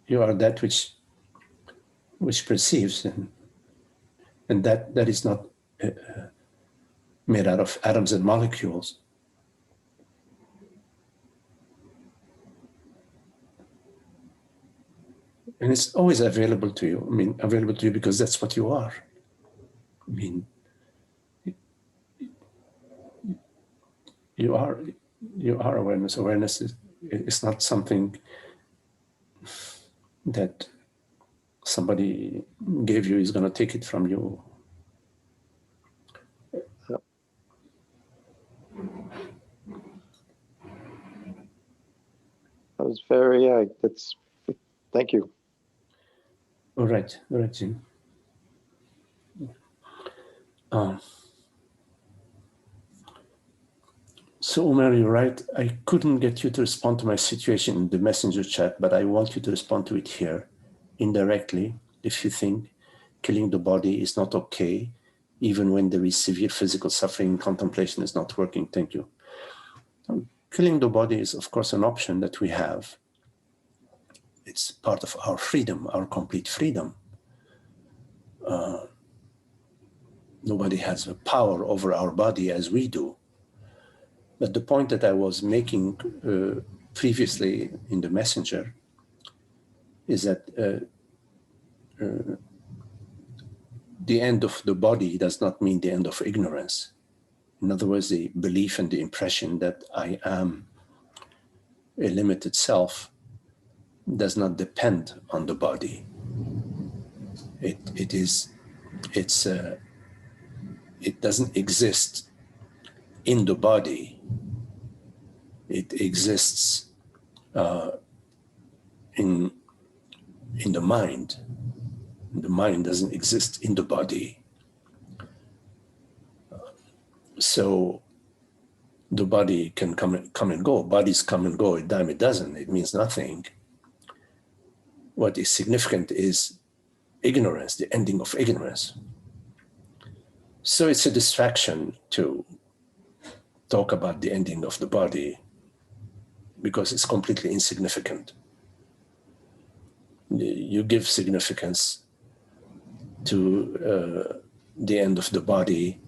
You are that which perceives, and that is not made out of atoms and molecules. And it's always available to you. Available to you because that's what you are. You are awareness. Awareness is not something that somebody gave you, is going to take it from you. Yep. That was very, thank you. All right, Jim. So, Omer, you're right. I couldn't get you to respond to my situation in the messenger chat, but I want you to respond to it here indirectly. If you think killing the body is not okay, even when there is severe physical suffering, contemplation is not working. Thank you. Killing the body is, of course, an option that we have. It's part of our freedom, our complete freedom. Nobody has a power over our body as we do. But the point that I was making previously in the messenger is that the end of the body does not mean the end of ignorance. In other words, the belief and the impression that I am a limited self does not depend on the body. It doesn't exist in the body. It exists in the mind. The mind doesn't exist in the body. So the body can come and go. Bodies come and go. A dime it doesn't. It means nothing. What is significant is ignorance, the ending of ignorance. So it's a distraction to talk about the ending of the body because it's completely insignificant. You give significance to the end of the body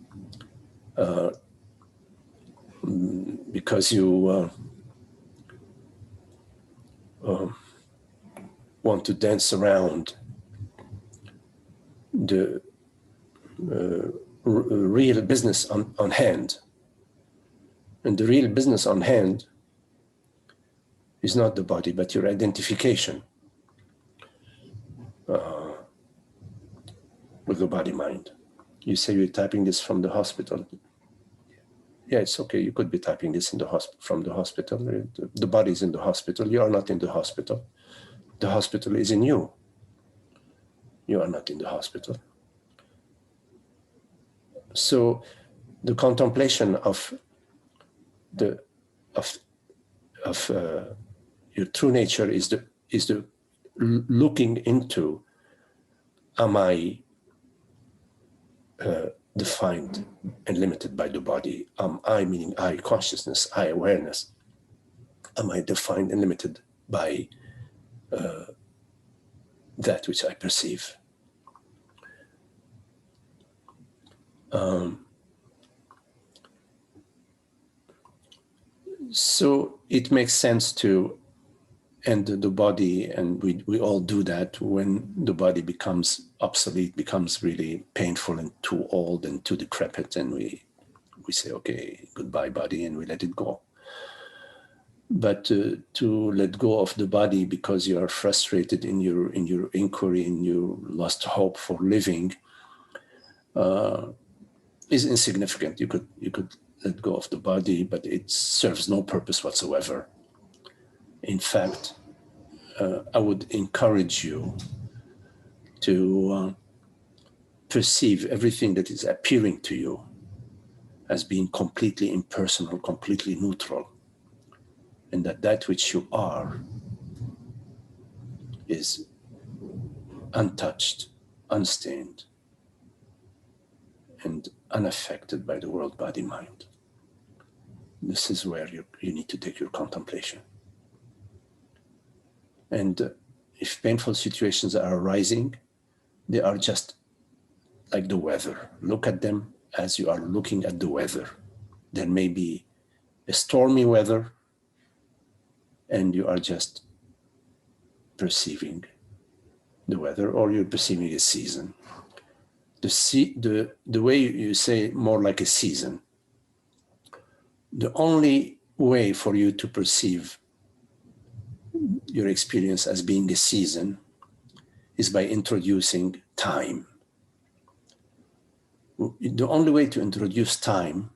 because you want to dance around the real business on hand. And the real business on hand is not the body, but your identification with the body-mind. You say you're typing this from the hospital. Yeah, it's okay. You could be typing this in the from the hospital. The body is in the hospital. You are not in the hospital. The hospital is in you. You are not in the hospital. So the contemplation of your true nature is the looking into, am I defined and limited by the body? Am I, meaning I consciousness, I awareness, am I defined and limited by that which I perceive? So it makes sense to end the body, and we all do that when the body becomes obsolete, becomes really painful and too old and too decrepit, and we say, okay, goodbye body, and we let it go. But to let go of the body because you are frustrated in your inquiry and you lost hope for living is insignificant. You could let go of the body, but it serves no purpose whatsoever. In fact, I would encourage you to perceive everything that is appearing to you as being completely impersonal, completely neutral, and that which you are is untouched, unstained, and unaffected by the world, body, mind. This is where you need to take your contemplation. And if painful situations are arising, they are just like the weather. Look at them as you are looking at the weather. There may be a stormy weather, and you are just perceiving the weather, or you're perceiving a season. The way you say more like a season, the only way for you to perceive your experience as being a season is by introducing time. The only way to introduce time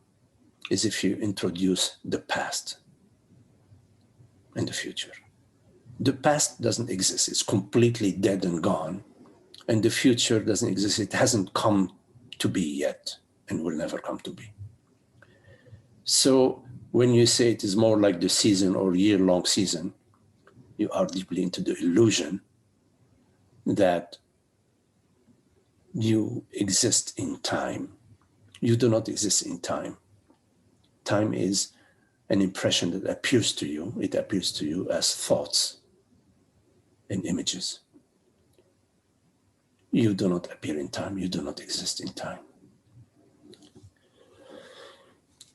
is if you introduce the past and the future. The past doesn't exist. It's completely dead and gone. And the future doesn't exist. It hasn't come to be yet and will never come to be. So when you say it is more like the season or year-long season, you are deeply into the illusion that you exist in time. You do not exist in time. Time is an impression that appears to you. It appears to you as thoughts and images. You do not appear in time. You do not exist in time.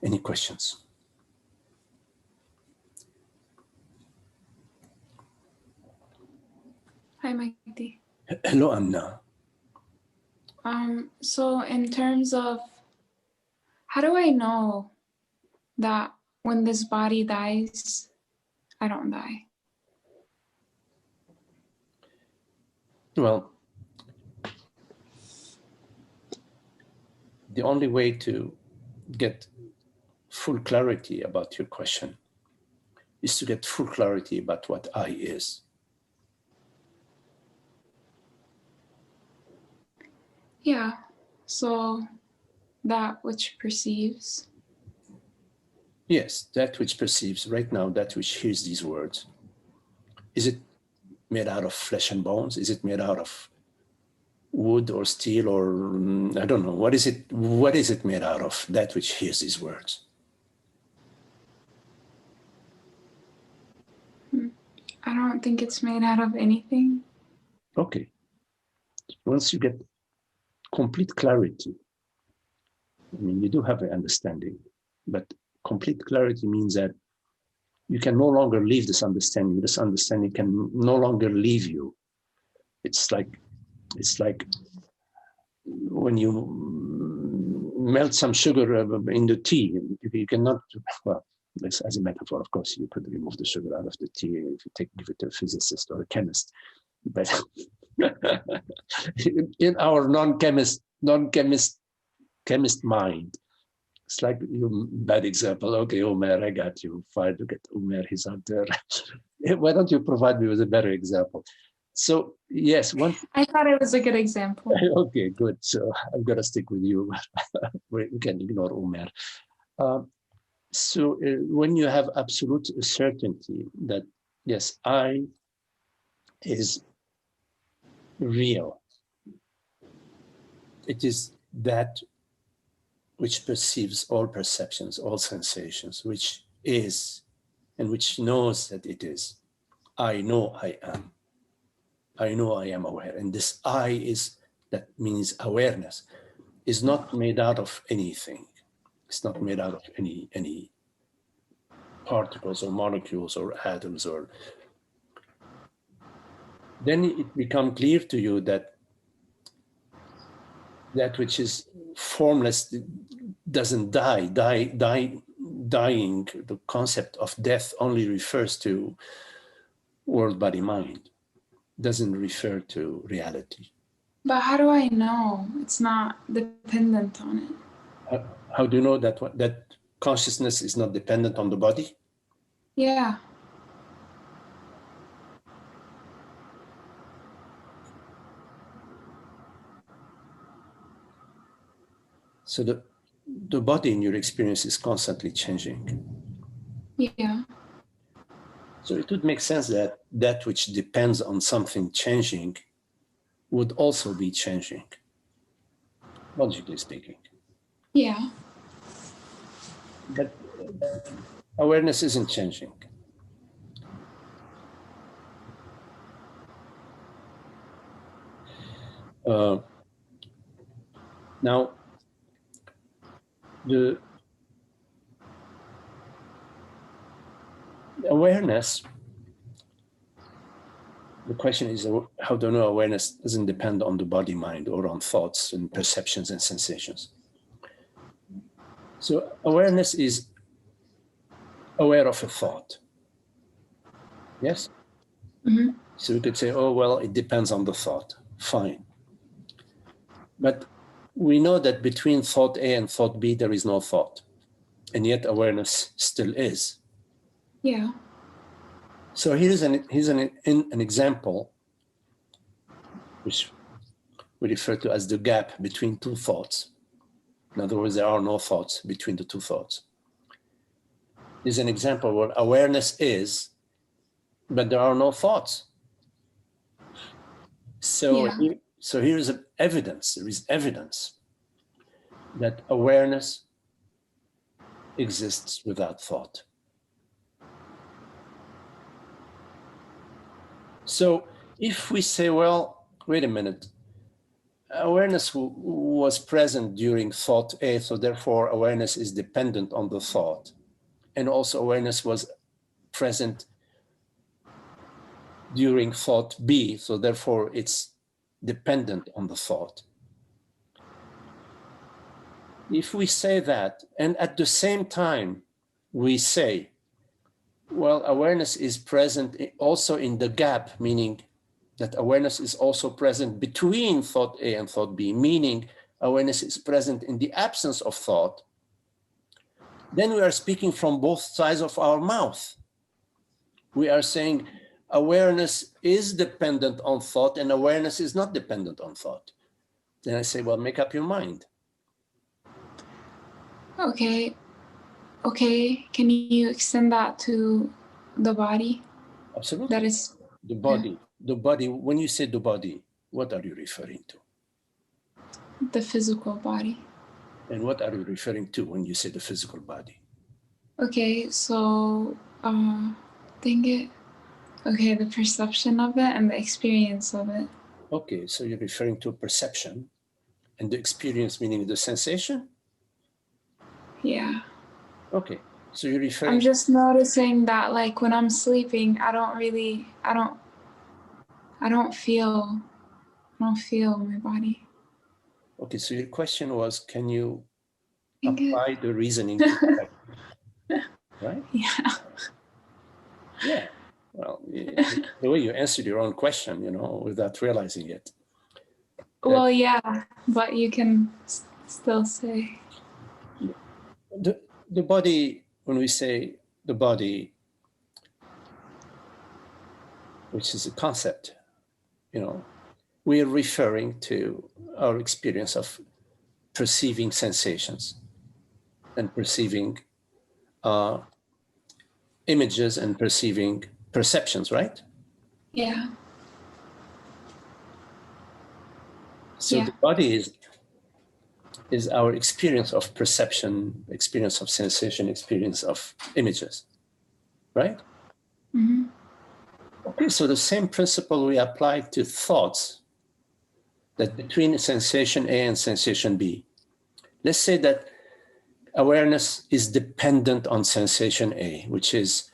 Any questions? Hi, Mikey. Hello, Amna. So in terms of, how do I know that when this body dies, I don't die? Well, the only way to get full clarity about your question is to get full clarity about what I is. Yeah, so that which perceives. Yes, that which perceives right now, that which hears these words. Is it made out of flesh and bones? Is it made out of wood or steel or I don't know? What is it made out of, that which hears these words? I don't think it's made out of anything. Okay. Once you get complete clarity, I mean, you do have an understanding, but complete clarity means that you can no longer leave this understanding. This understanding can no longer leave you. It's like when you melt some sugar in the tea. You cannot, well, as a metaphor, of course, you could remove the sugar out of the tea if you give it to a physicist or a chemist. But in our non-chemist mind, it's like bad example. Okay, Omer, I got you. Fine, look at Omer, he's out there. Why don't you provide me with a better example? So yes, I thought it was a good example. Okay, good. So I'm gonna stick with you. We can ignore Omer. So when you have absolute certainty that yes, I is real, it is that which perceives all perceptions, all sensations, which is and which knows that it is. I know I am. I know I am aware. And this I is, that means awareness, is not made out of anything. It's not made out of any particles or molecules or atoms. Or then it becomes clear to you that that which is formless doesn't die. Dying, the concept of death only refers to world, body, mind. Doesn't refer to reality. But how do I know it's not dependent on it? How do you know that that consciousness is not dependent on the body? Yeah. So the body in your experience is constantly changing. Yeah. So it would make sense that that which depends on something changing would also be changing, logically speaking. Yeah. But awareness isn't changing. Now, the awareness, the question is, how do I know awareness doesn't depend on the body, mind, or on thoughts and perceptions and sensations? So awareness is aware of a thought. Yes? Mm-hmm. So we could say, oh, well, it depends on the thought. Fine. But we know that between thought A and thought B, there is no thought. And yet awareness still is. Yeah. So here's an example, which we refer to as the gap between two thoughts. In other words, there are no thoughts between the two thoughts. Is an example where awareness is, but there are no thoughts. So, Yeah. so here's evidence. There is evidence that awareness exists without thought. So if we say, well, wait a minute, awareness was present during thought A, so therefore awareness is dependent on the thought. And also awareness was present during thought B, so therefore it's dependent on the thought. If we say that, and at the same time we say, well, awareness is present also in the gap, meaning that awareness is also present between thought A and thought B, meaning awareness is present in the absence of thought, then we are speaking from both sides of our mouth. We are saying awareness is dependent on thought and awareness is not dependent on thought. Then I say, well, make up your mind. Okay. Okay. Can you extend that to the body? Absolutely. That is the body. The body, when you say the body, what are you referring to? the physical body. And what are you referring to when you say the physical body? Okay, so the perception of it and the experience of it. Okay, so you're referring to perception and the experience, meaning the sensation? Yeah. Okay, So you're referring. I'm just noticing that, like, when I'm sleeping, I don't feel my body. Okay, so your question was, can you I think apply the reasoning to that, right? Yeah. Yeah. Well, the way you answered your own question, you know, without realizing it. Well, yeah, but you can still say. The body, when we say the body, which is a concept, you know, we are referring to our experience of perceiving sensations and perceiving images and perceiving perceptions, right? Yeah. So the body is our experience of perception, experience of sensation, experience of images, right? Mm-hmm. Okay, so the same principle we apply to thoughts, that between sensation A and sensation B. Let's say that awareness is dependent on sensation A, which is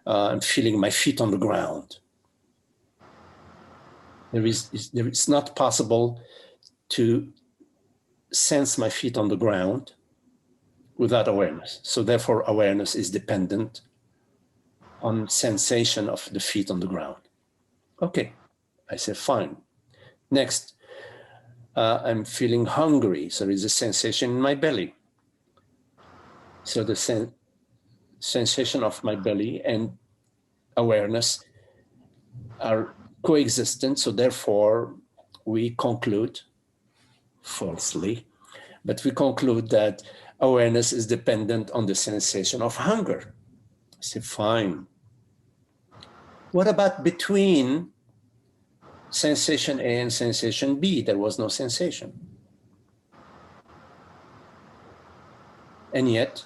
I'm feeling my feet on the ground. It's not possible to sense my feet on the ground without awareness. So therefore, awareness is dependent on sensation of the feet on the ground. Okay, I say fine. Next, I'm feeling hungry. So there is a sensation in my belly. So the sensation of my belly and awareness are coexistent. So therefore, we conclude, falsely, but we conclude that awareness is dependent on the sensation of hunger. I say, fine. What about between sensation A and sensation B? There was no sensation. And yet,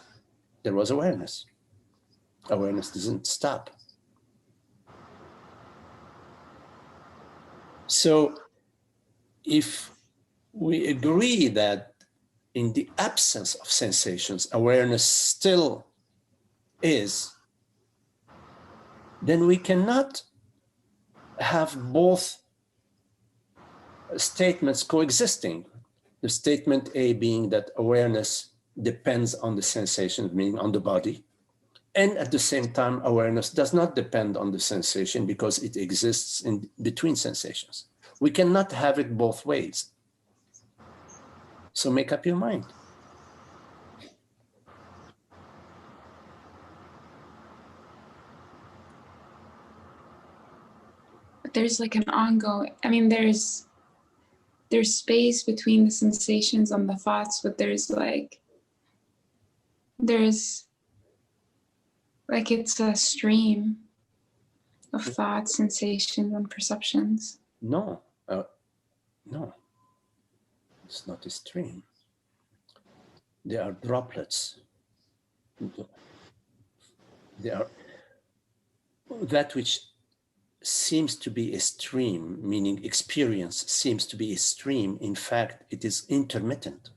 there was awareness. Awareness doesn't stop. So if we agree that in the absence of sensations, awareness still is, then we cannot have both statements coexisting. The statement A being that awareness depends on the sensation, meaning on the body, and at the same time, awareness does not depend on the sensation because it exists in between sensations. We cannot have it both ways. So make up your mind. But there's like an ongoing, I mean, there's space between the sensations and the thoughts, but there's like it's a stream of thoughts, sensations, and perceptions. No, no, it's not a stream. They are droplets. They are that which seems to be a stream, meaning experience seems to be a stream. In fact, it is intermittent.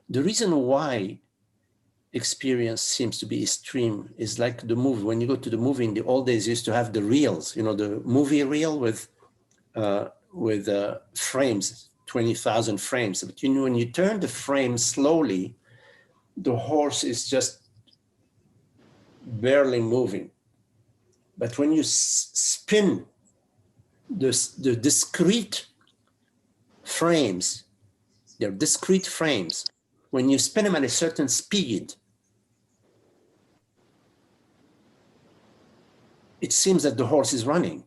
The reason why experience seems to be a stream is like the movie. When you go to the movie in the old days, you used to have the reels, you know, the movie reel with frames, 20,000 frames. But you know, when you turn the frame slowly, the horse is just barely moving. But when you spin the discrete frames, they're discrete frames. When you spin them at a certain speed, it seems that the horse is running.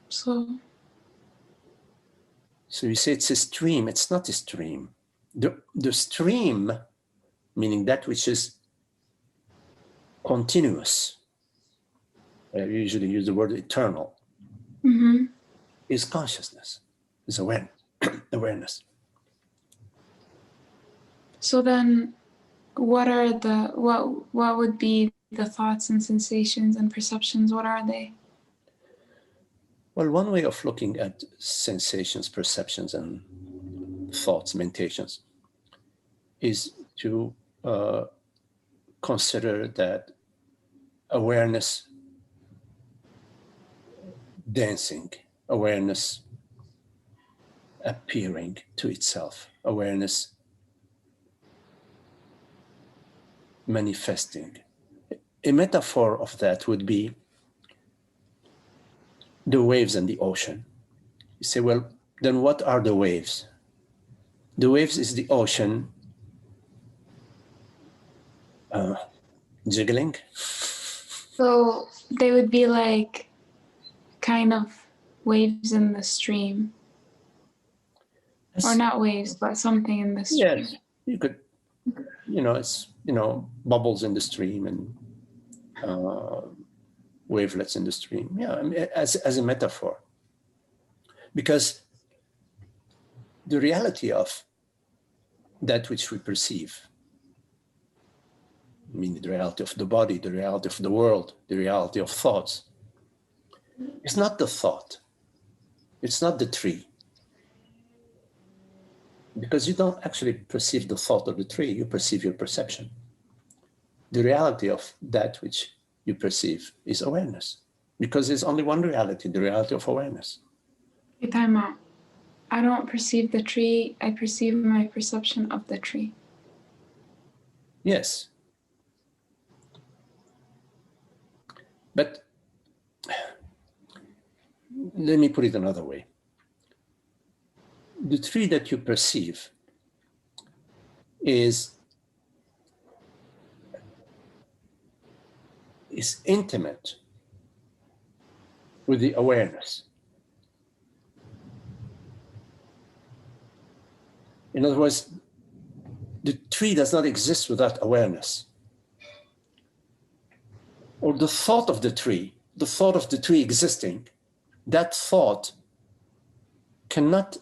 So you say it's a stream. It's not a stream. The stream, meaning that which is continuous, I usually use the word eternal, is consciousness, is awareness. So then what would be the thoughts and sensations and perceptions? What are they? Well, one way of looking at sensations, perceptions, and thoughts, meditations, is to consider that awareness dancing, awareness appearing to itself, awareness manifesting. A metaphor of that would be the waves and the ocean. You say, well, then what are the waves? The waves is the ocean jiggling. So they would be like kind of waves in the stream. Or not waves, but something in the stream. Yes, you could, it's, bubbles in the stream and wavelets in the stream. Yeah, I mean, as a metaphor. Because the reality of that which we perceive, I mean, the reality of the body, the reality of the world, the reality of thoughts, it's not the thought. It's not the tree. Because you don't actually perceive the thought of the tree, you perceive your perception. The reality of that which you perceive is awareness. Because there's only one reality, the reality of awareness. Okay, time out. I don't perceive the tree, I perceive my perception of the tree. Yes. But let me put it another way. The tree that you perceive is intimate with the awareness. In other words, the tree does not exist without awareness. Or the thought of the tree existing, that thought cannot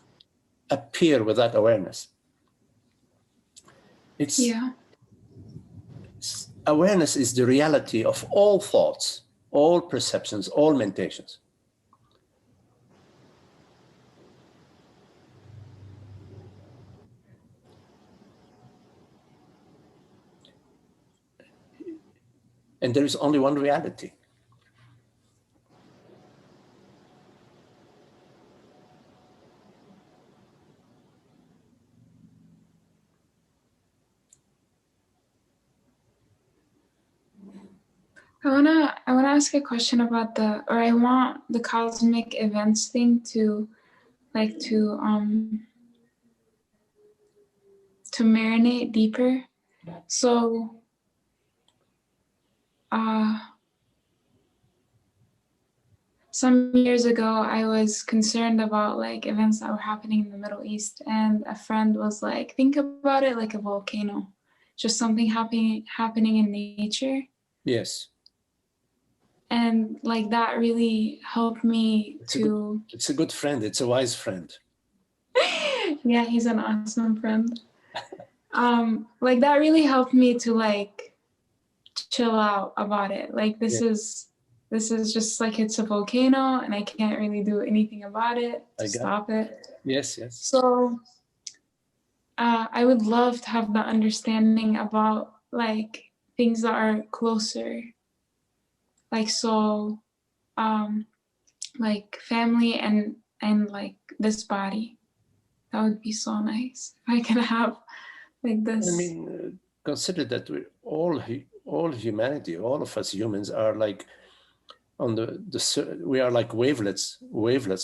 appear without awareness. Awareness is the reality of all thoughts, all perceptions, all meditations. And there is only one reality. I wanna ask a question about I want the cosmic events thing to marinate deeper. So some years ago I was concerned about like events that were happening in the Middle East, and a friend was like, think about it like a volcano, just something happening in nature. Yes. And like that really helped me it's a good friend. It's a wise friend. Yeah, he's an awesome friend. Like that really helped me to like chill out about it. Like this is just like it's a volcano and I can't really do anything about it to stop it. Yes. So I would love to have that understanding about like things that are closer. Like like family and like this body. That would be so nice if I could have like this. I mean, consider that we all humanity, all of us humans are like on we are like wavelets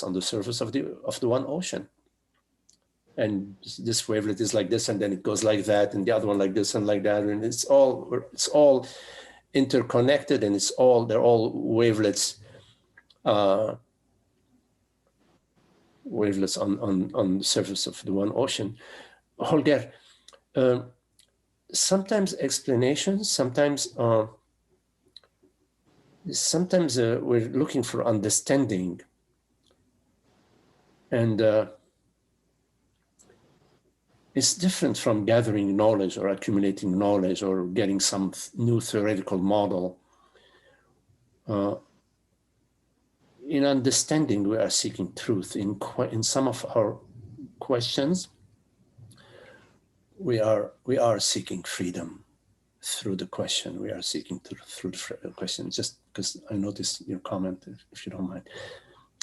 on the surface of the one ocean. And this wavelet is like this, and then it goes like that, and the other one like this and like that, and it's all interconnected, and they're all wavelets. Wavelets on the surface of the one ocean. Holger, sometimes explanations, sometimes we're looking for understanding, and it's different from gathering knowledge or accumulating knowledge or getting some new theoretical model. In understanding, we are seeking truth. In some of our questions, we are seeking freedom through the question. We are seeking through the question, just because I noticed your comment, if you don't mind.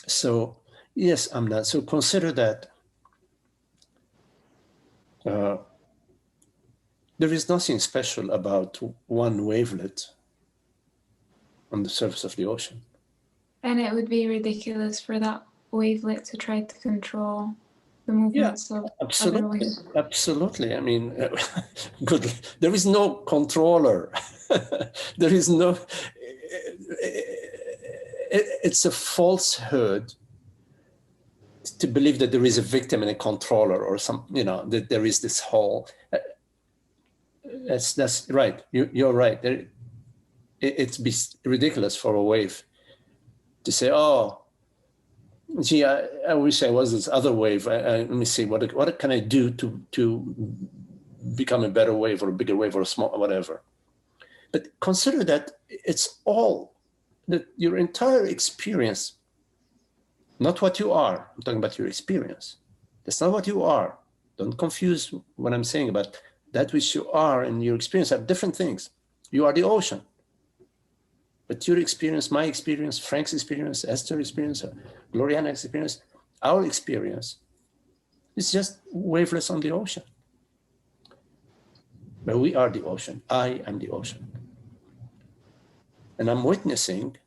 So yes, I'm not. So consider that there is nothing special about one wavelet on the surface of the ocean. And it would be ridiculous for that wavelet to try to control the movements of other waves. Absolutely. I mean, good. There is no controller. There is no. It's a falsehood to believe that there is a victim and a controller, or some, that there is this whole. That's right. You're right. It's ridiculous for a wave to say, "Oh, gee, I wish I was this other wave. Let me see, what can I do to become a better wave or a bigger wave or a small, whatever." But consider that it's all, that your entire experience, not what you are. I'm talking about your experience. That's not what you are. Don't confuse what I'm saying about that which you are and your experience are different things. You are the ocean. But your experience, my experience, Frank's experience, Esther's experience, Gloriana's experience, our experience is just wavelets on the ocean. But we are the ocean. I am the ocean. And I'm witnessing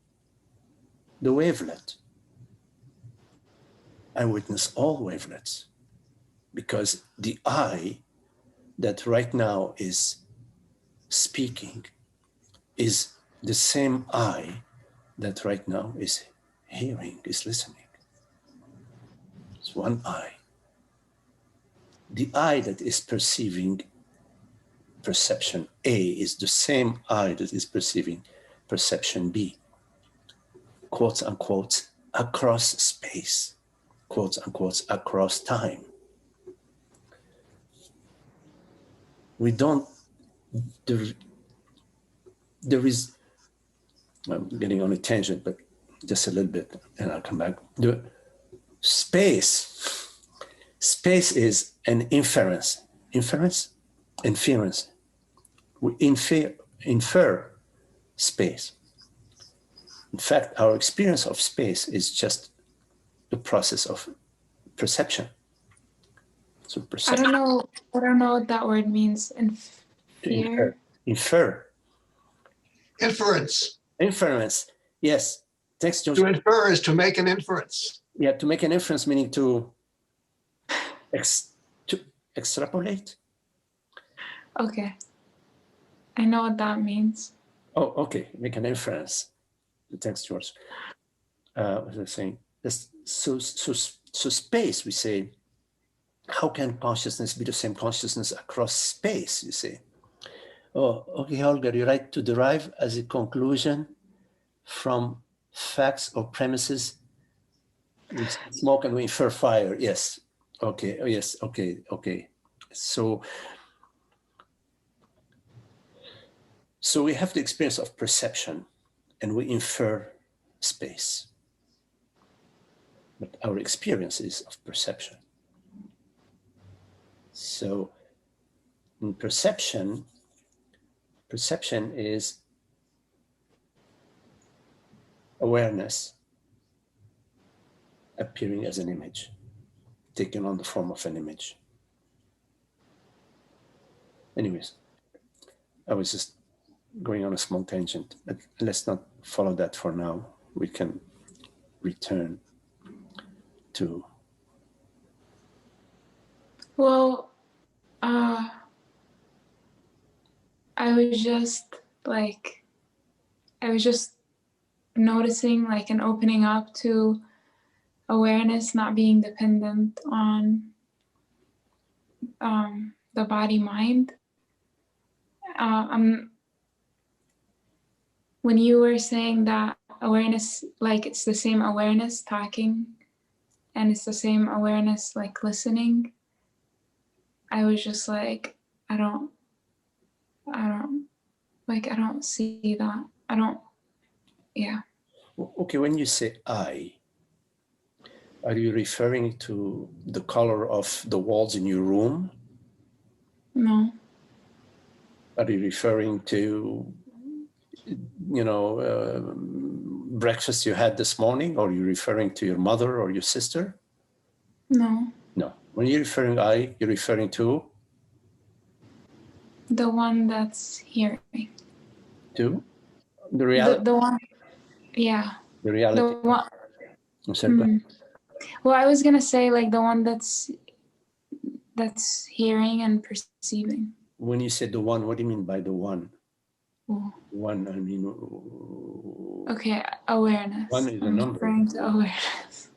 the wavelet. I witness all wavelets because the I that right now is speaking is the same I that right now is hearing, is listening. It's one I. The I that is perceiving perception A is the same I that is perceiving perception B, quotes unquote, across space, quotes unquote, across time. We don't, there is, I'm getting on a tangent, but just a little bit, and I'll come back. The space is an inference. We infer space. In fact, our experience of space is just the process of perception. So perception. I don't know what that word means. Infer. Inference. Yes. Thanks, George. To infer is to make an inference. Yeah, to make an inference, meaning to extrapolate. Okay. I know what that means. Oh, okay. Make an inference. Thanks, George. What was I saying? So space, we say, how can consciousness be the same consciousness across space, you say? Oh, okay, Holger, you're right, to derive as a conclusion from facts or premises. We smoke and we infer fire. Yes. Okay. Oh, yes. Okay. Okay. So we have the experience of perception and we infer space. But our experience is of perception. So in perception is awareness appearing as an image, taking on the form of an image. Anyways, I was just going on a small tangent, but let's not follow that for now. We can return to. Well, I was just noticing like an opening up to awareness not being dependent on the body mind. When you were saying that awareness, like it's the same awareness talking and it's the same awareness like listening, I was just like, I don't see that. Yeah. Okay, when you say I, are you referring to the color of the walls in your room? No. Are you referring to, breakfast you had this morning? Or are you referring to your mother or your sister? No. No. When you're referring you're referring to? The one that's hearing. To? The reality? The one, yeah. The reality? The one. I'm sorry, go ahead. Well, I was gonna say like the one that's hearing and perceiving. When you said the one, what do you mean by the one? Ooh. One, I mean... Okay, awareness. One is a I'm number. referring to awareness.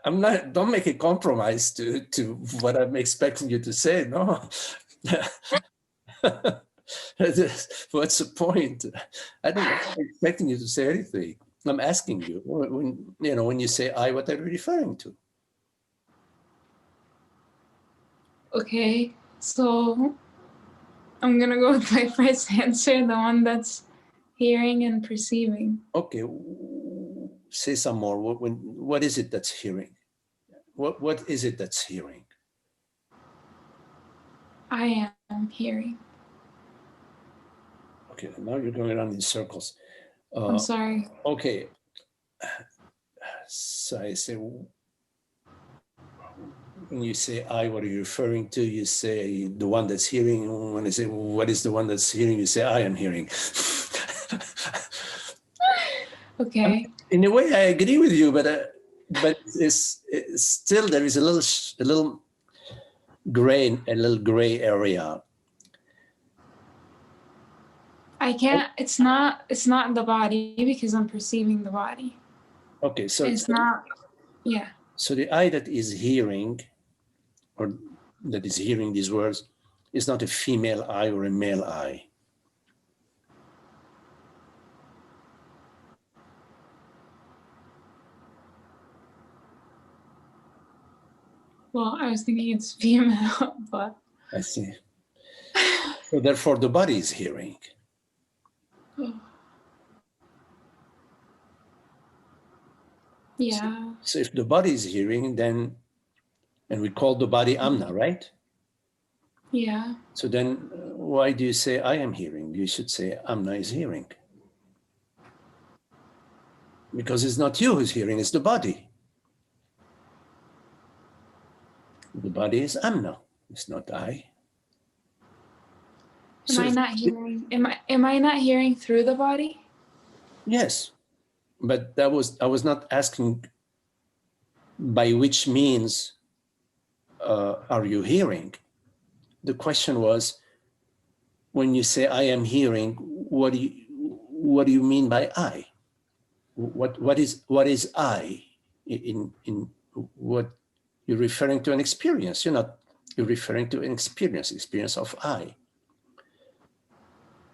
I'm not, don't make a compromise to what I'm expecting you to say, no. What's the point? I'm expecting you to say anything. I'm asking you, when you say I, what are you referring to? Okay, so I'm gonna go with my first answer, the one that's hearing and perceiving. Okay, say some more. What is it that's hearing? What is it that's hearing? I am hearing. Okay, now you're going around in circles. I'm sorry. Okay, so I say, when you say I, what are you referring to? You say the one that's hearing. When I say, what is the one that's hearing? You say, I am hearing. Okay. I mean, in a way, I agree with you, but it's still, there is a little gray area. I can't, it's not the body because I'm perceiving the body. Okay, so it's not, yeah. So the I that is hearing, or that is hearing these words, is not a female I or a male I. Well, I was thinking it's female, but... I see. So therefore the body is hearing. Yeah. So if the body is hearing, then, and we call the body Amna, right? Yeah. So then why do you say I am hearing? You should say Amna is hearing. Because it's not you who's hearing, it's the body. The body is Amna, it's not I. Am I not hearing? Am I not hearing through the body? Yes, but I was not asking by which means are you hearing. The question was, when you say I am hearing, what do you mean by I? What is I? In what you're referring to an experience? You're referring to an experience of I.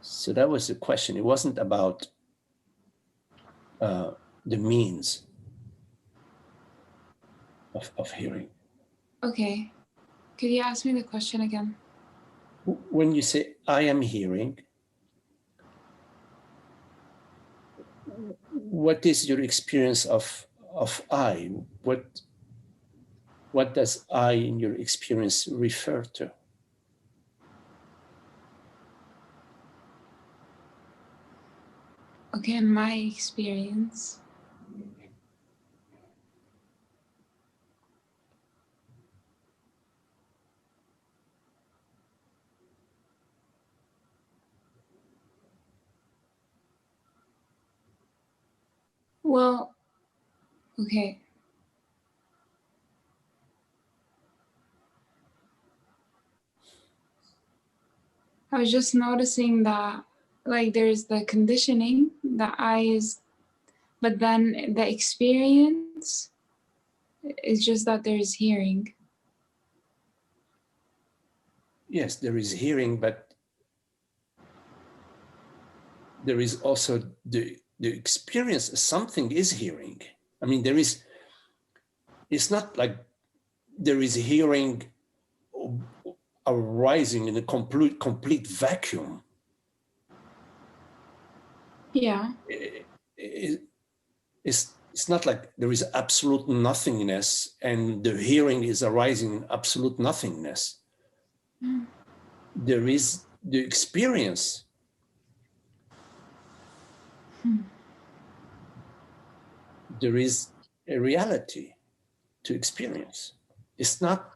So that was the question. It wasn't about the means of hearing. Okay. Could you ask me the question again? When you say I am hearing, what is your experience of I? What does I in your experience refer to? Okay, in my experience, well, okay. I was just noticing that, like, there's the conditioning, the I is, but then the experience is just that there's hearing. Yes, there is hearing, but there is also the experience. Something is hearing. I mean, it's not like there is hearing arising in a complete vacuum. Yeah. It's it's not like there is absolute nothingness and the hearing is arising in absolute nothingness. There is the experience. There is a reality to experience. It's not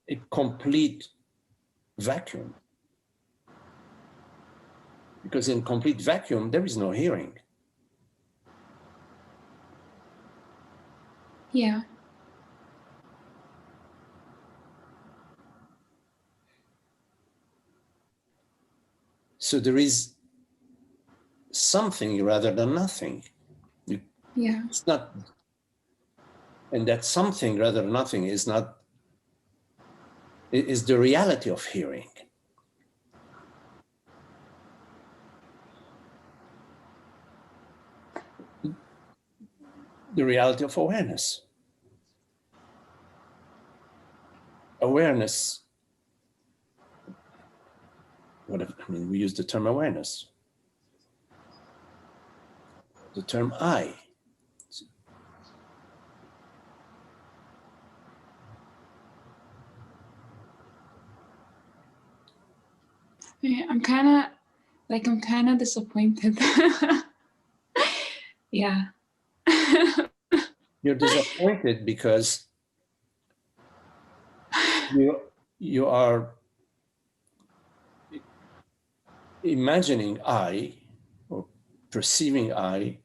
a complete vacuum. Because in complete vacuum, there is no hearing. Yeah. So there is something rather than nothing. Yeah. It's not, and that something rather than nothing is not, is the reality of hearing. The reality of awareness. Awareness, we use the term awareness. The term I. Yeah, I'm kind of disappointed. Yeah. You're disappointed because you are imagining I, or perceiving I,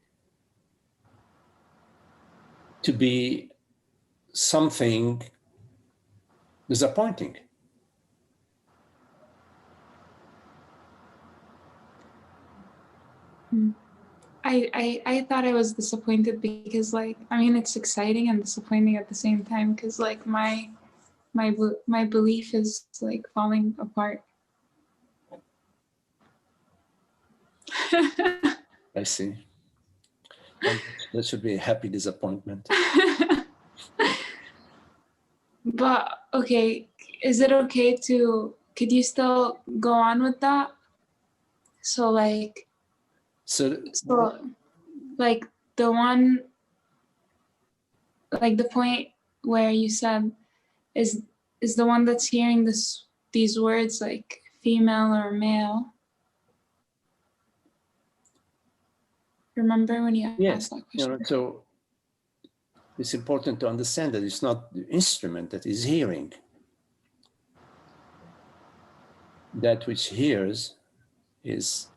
to be something disappointing. I thought I was disappointed because, like, I mean, it's exciting and disappointing at the same time because, like, my belief is like falling apart. I see. And that should be a happy disappointment. But okay, is it okay to? Could you still go on with that? So like like the one, like the point where you said is the one that's hearing these words like female or male. Remember when you asked that question? So it's important to understand that it's not the instrument that is hearing. That which hears is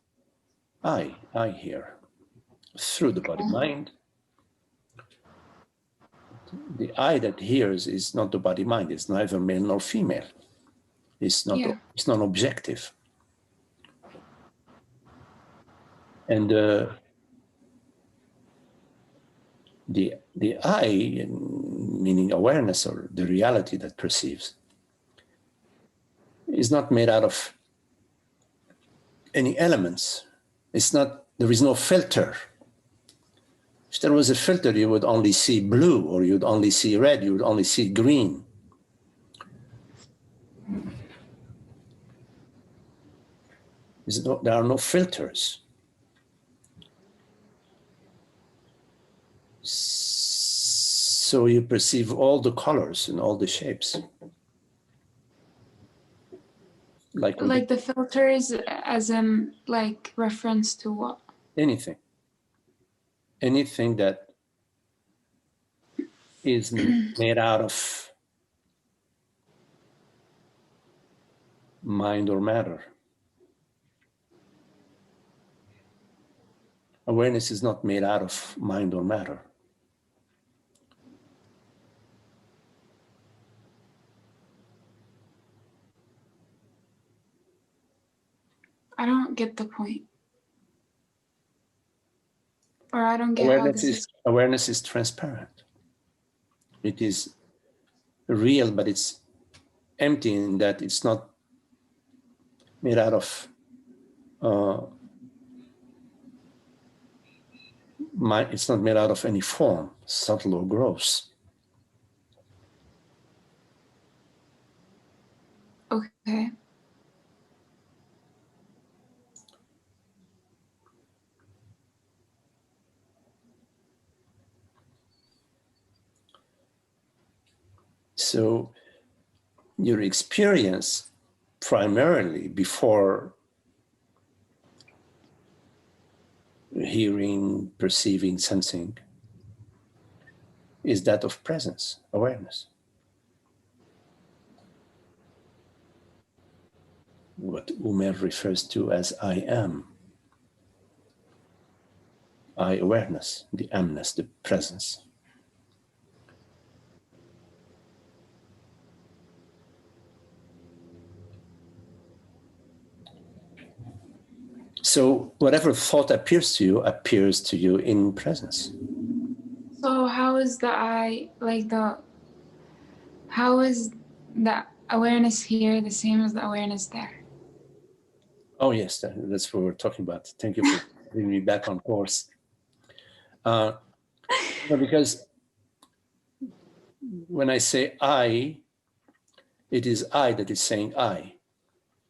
I hear through the body mind. The I that hears is not the body mind. It's neither male nor female. It's not. Yeah. It's non-objective. And the I, meaning awareness or the reality that perceives, is not made out of any elements. It's not. There is no filter. If there was a filter, you would only see blue, or you'd only see red, you would only see green. There are no filters. So you perceive all the colors and all the shapes. Like the filters as in like reference to what? Anything. Anything that is made out of mind or matter. Awareness is not made out of mind or matter. I don't get the point. Or I don't get how this is. Awareness is transparent. It is real, but it's empty in that it's not made out of it's not made out of any form, subtle or gross. Okay. So your experience primarily before hearing, perceiving, sensing is that of presence, awareness. What Umer refers to as I am. I awareness, the amness, the presence. So whatever thought appears to you in presence. So how is the I, like how is the awareness here the same as the awareness there? Oh yes, that's what we're talking about. Thank you for bringing me back on course. Because when I say I, it is I that is saying I.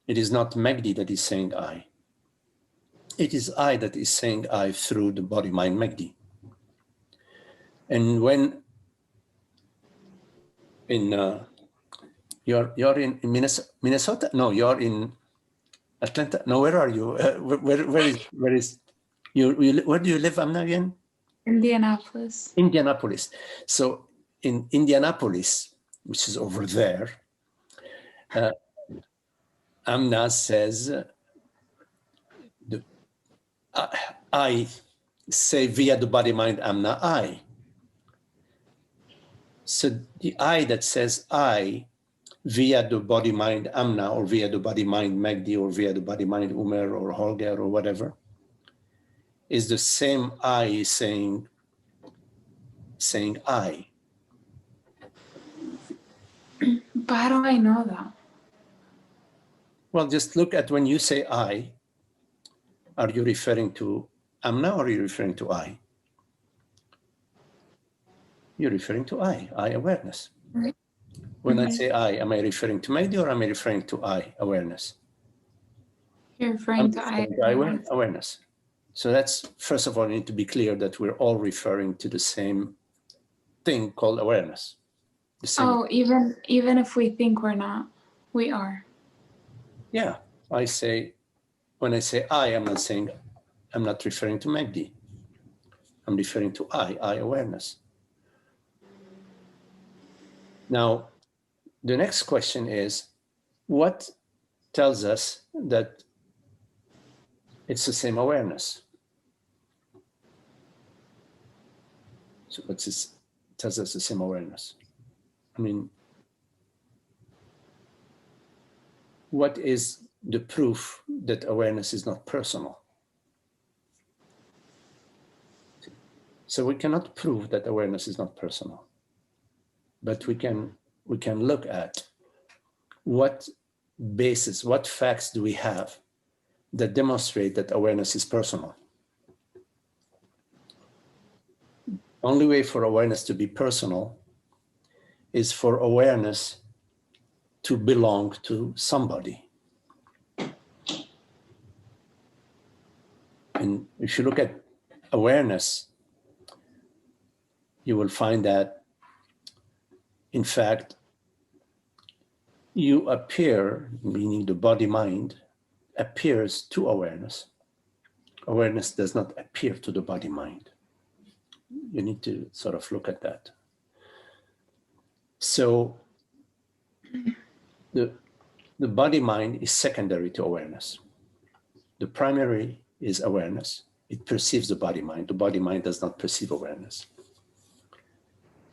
It is not Magdi that is saying I. It is I that is saying I through the body, mind, Magdi. And when you're in Minnesota? No, you're in Atlanta. No, where are you? Where is you? Where do you live, Amna, again? Indianapolis. Indianapolis. So in Indianapolis, which is over there, Amna says, I say via the body mind Amna, I. So the I that says I via the body mind Amna, or via the body mind Magdi, or via the body mind Umer or Holger or whatever, is the same I saying I. But how do I know that? Well, just look at when you say I, are you referring to Amna or are you referring to I? You're referring to I awareness. Right. When I say I, am I referring to Magdi or am I referring to I awareness? You're referring to I awareness. So that's, first of all, you need to be clear that we're all referring to the same thing called awareness. Oh, even if we think we're not, we are. Yeah, I say, when I say I, I'm not referring to Magdi. I'm referring to I awareness. Now, the next question is, what tells us that it's the same awareness? So what tells us the same awareness? I mean, what is the proof that awareness is not personal? So we cannot prove that awareness is not personal, but we can look at what basis, what facts do we have that demonstrate that awareness is personal. Only way for awareness to be personal is for awareness to belong to somebody. And if you look at awareness, you will find that, in fact, you appear, meaning the body-mind, appears to awareness. Awareness does not appear to the body-mind. You need to sort of look at that. So the body-mind is secondary to awareness. The primary is awareness. It perceives the body-mind. The body-mind does not perceive awareness.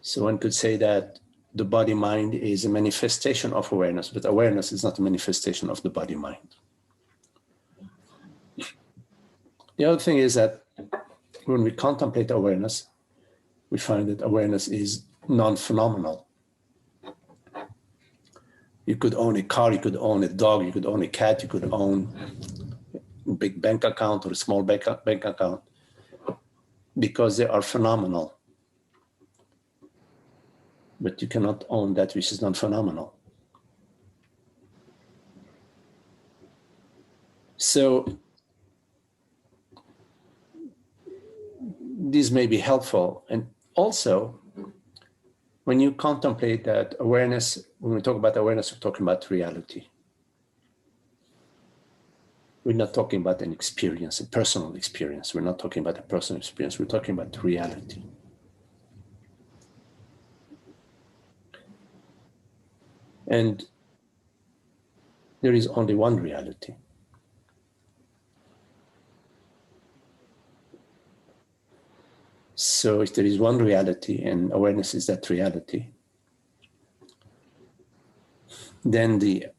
So one could say that the body-mind is a manifestation of awareness, but awareness is not a manifestation of the body-mind. The other thing is that when we contemplate awareness, we find that awareness is non-phenomenal. You could own a car, you could own a dog, you could own a cat, you could own a big bank account or a small bank account, because they are phenomenal. But you cannot own that which is non-phenomenal. So these may be helpful. And also, when you contemplate that awareness, when we talk about awareness, we're talking about reality. We're not talking about an experience, a personal experience. We're not talking about a personal experience. We're talking about reality. And there is only one reality. So if there is one reality and awareness is that reality, then to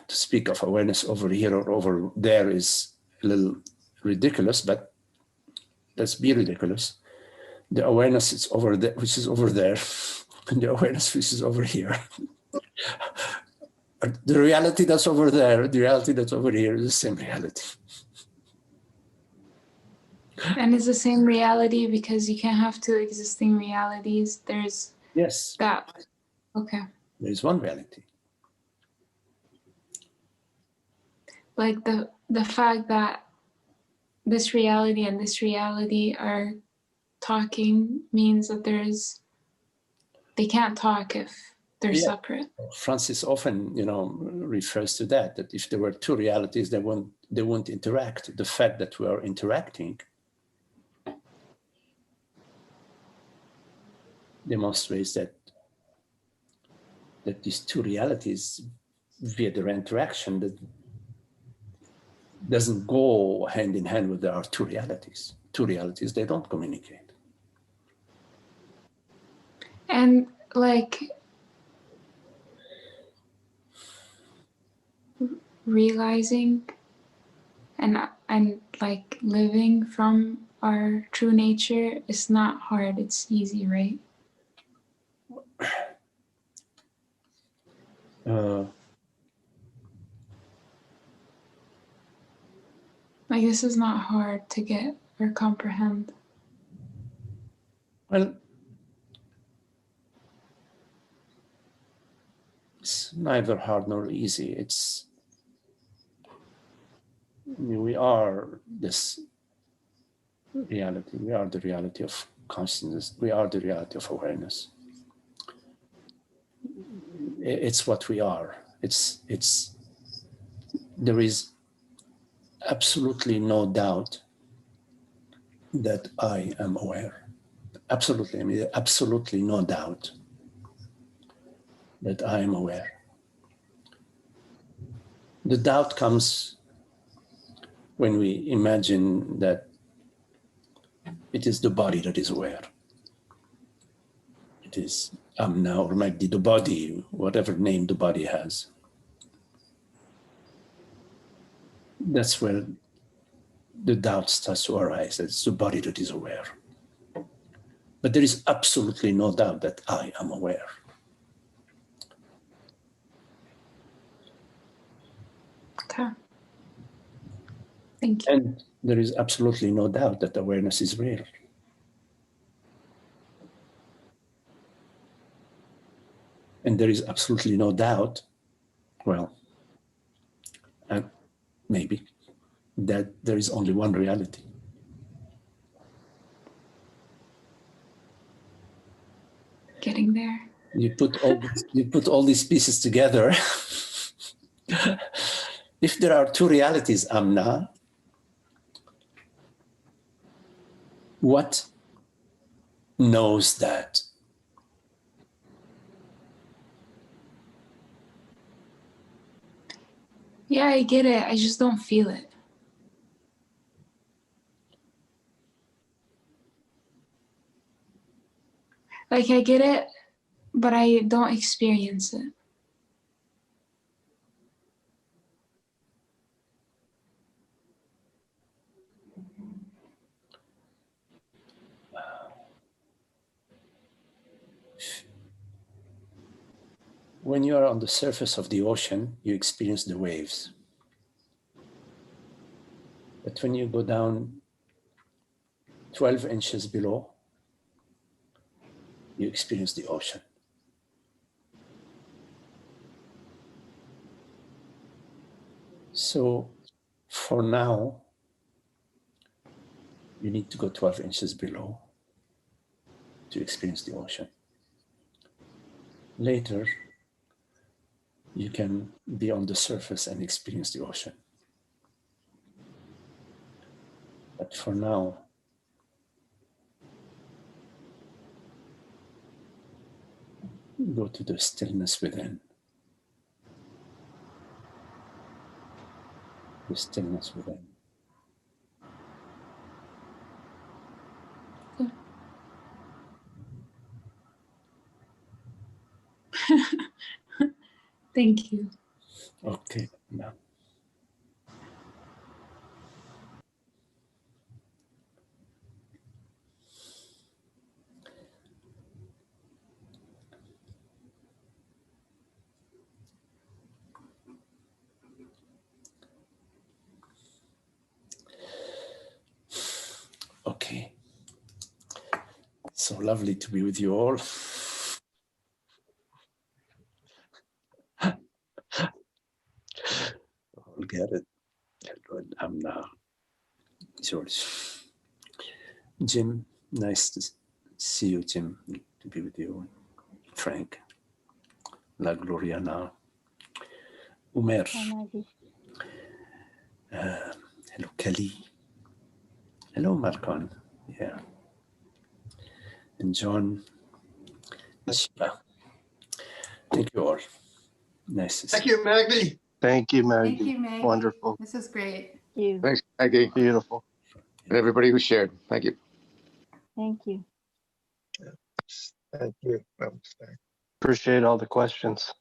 speak of awareness over here or over there is a little ridiculous, but let's be ridiculous. The awareness is over there, which is over there, and the awareness which is over here. The reality that's over there, the reality that's over here is the same reality. And it's the same reality because you can't have two existing realities. There's Yes. that. Okay. There is one reality. Like the fact that this reality and this reality are talking means that they can't talk if they're separate. Francis often, refers to that if there were two realities, they won't interact. The fact that we are interacting demonstrates that these two realities, via their interaction, that doesn't go hand in hand with there are two realities. Two realities, they don't communicate. And like realizing and like living from our true nature is not hard, it's easy, right? Like this is not hard to get or comprehend. Well, it's neither hard nor easy. We are this reality. We are the reality of consciousness. We are the reality of awareness. It's what we are. There is absolutely no doubt that I am aware. Absolutely, absolutely no doubt that I am aware. The doubt comes when we imagine that it is the body that is aware. It is Amna or Magdi, the body, whatever name the body has. That's where the doubt starts to arise, that it's the body that is aware. But there is absolutely no doubt that I am aware. Okay. Thank you. And there is absolutely no doubt that awareness is real. And there is absolutely no doubt, maybe, that there is only one reality. Getting there. You put all these pieces together. If there are two realities, Amna, what knows that? Yeah, I get it. I just don't feel it. Like I get it, but I don't experience it. When you are on the surface of the ocean, you experience the waves. But when you go down 12 inches below, you experience the ocean. So for now, you need to go 12 inches below to experience the ocean. Later, you can be on the surface and experience the ocean. But for now, go to the stillness within. The stillness within. Thank you. Okay, now. Okay. So lovely to be with you all. I'll get it. I'm now. George. Jim, nice to see you, Jim. To be with you. Frank. La Gloria now. Umer. Hello, Kelly. Hello, Marcon. Yeah. And John. Shiva. Thank you all. Nice to see Thank you, Maggie. Thank you, Maggie. Thank you, Maggie. Wonderful. This is great. You. Thanks, Maggie, Beautiful. and everybody who shared. Thank you. Thank you. Thank you. Namaste. Appreciate all the questions.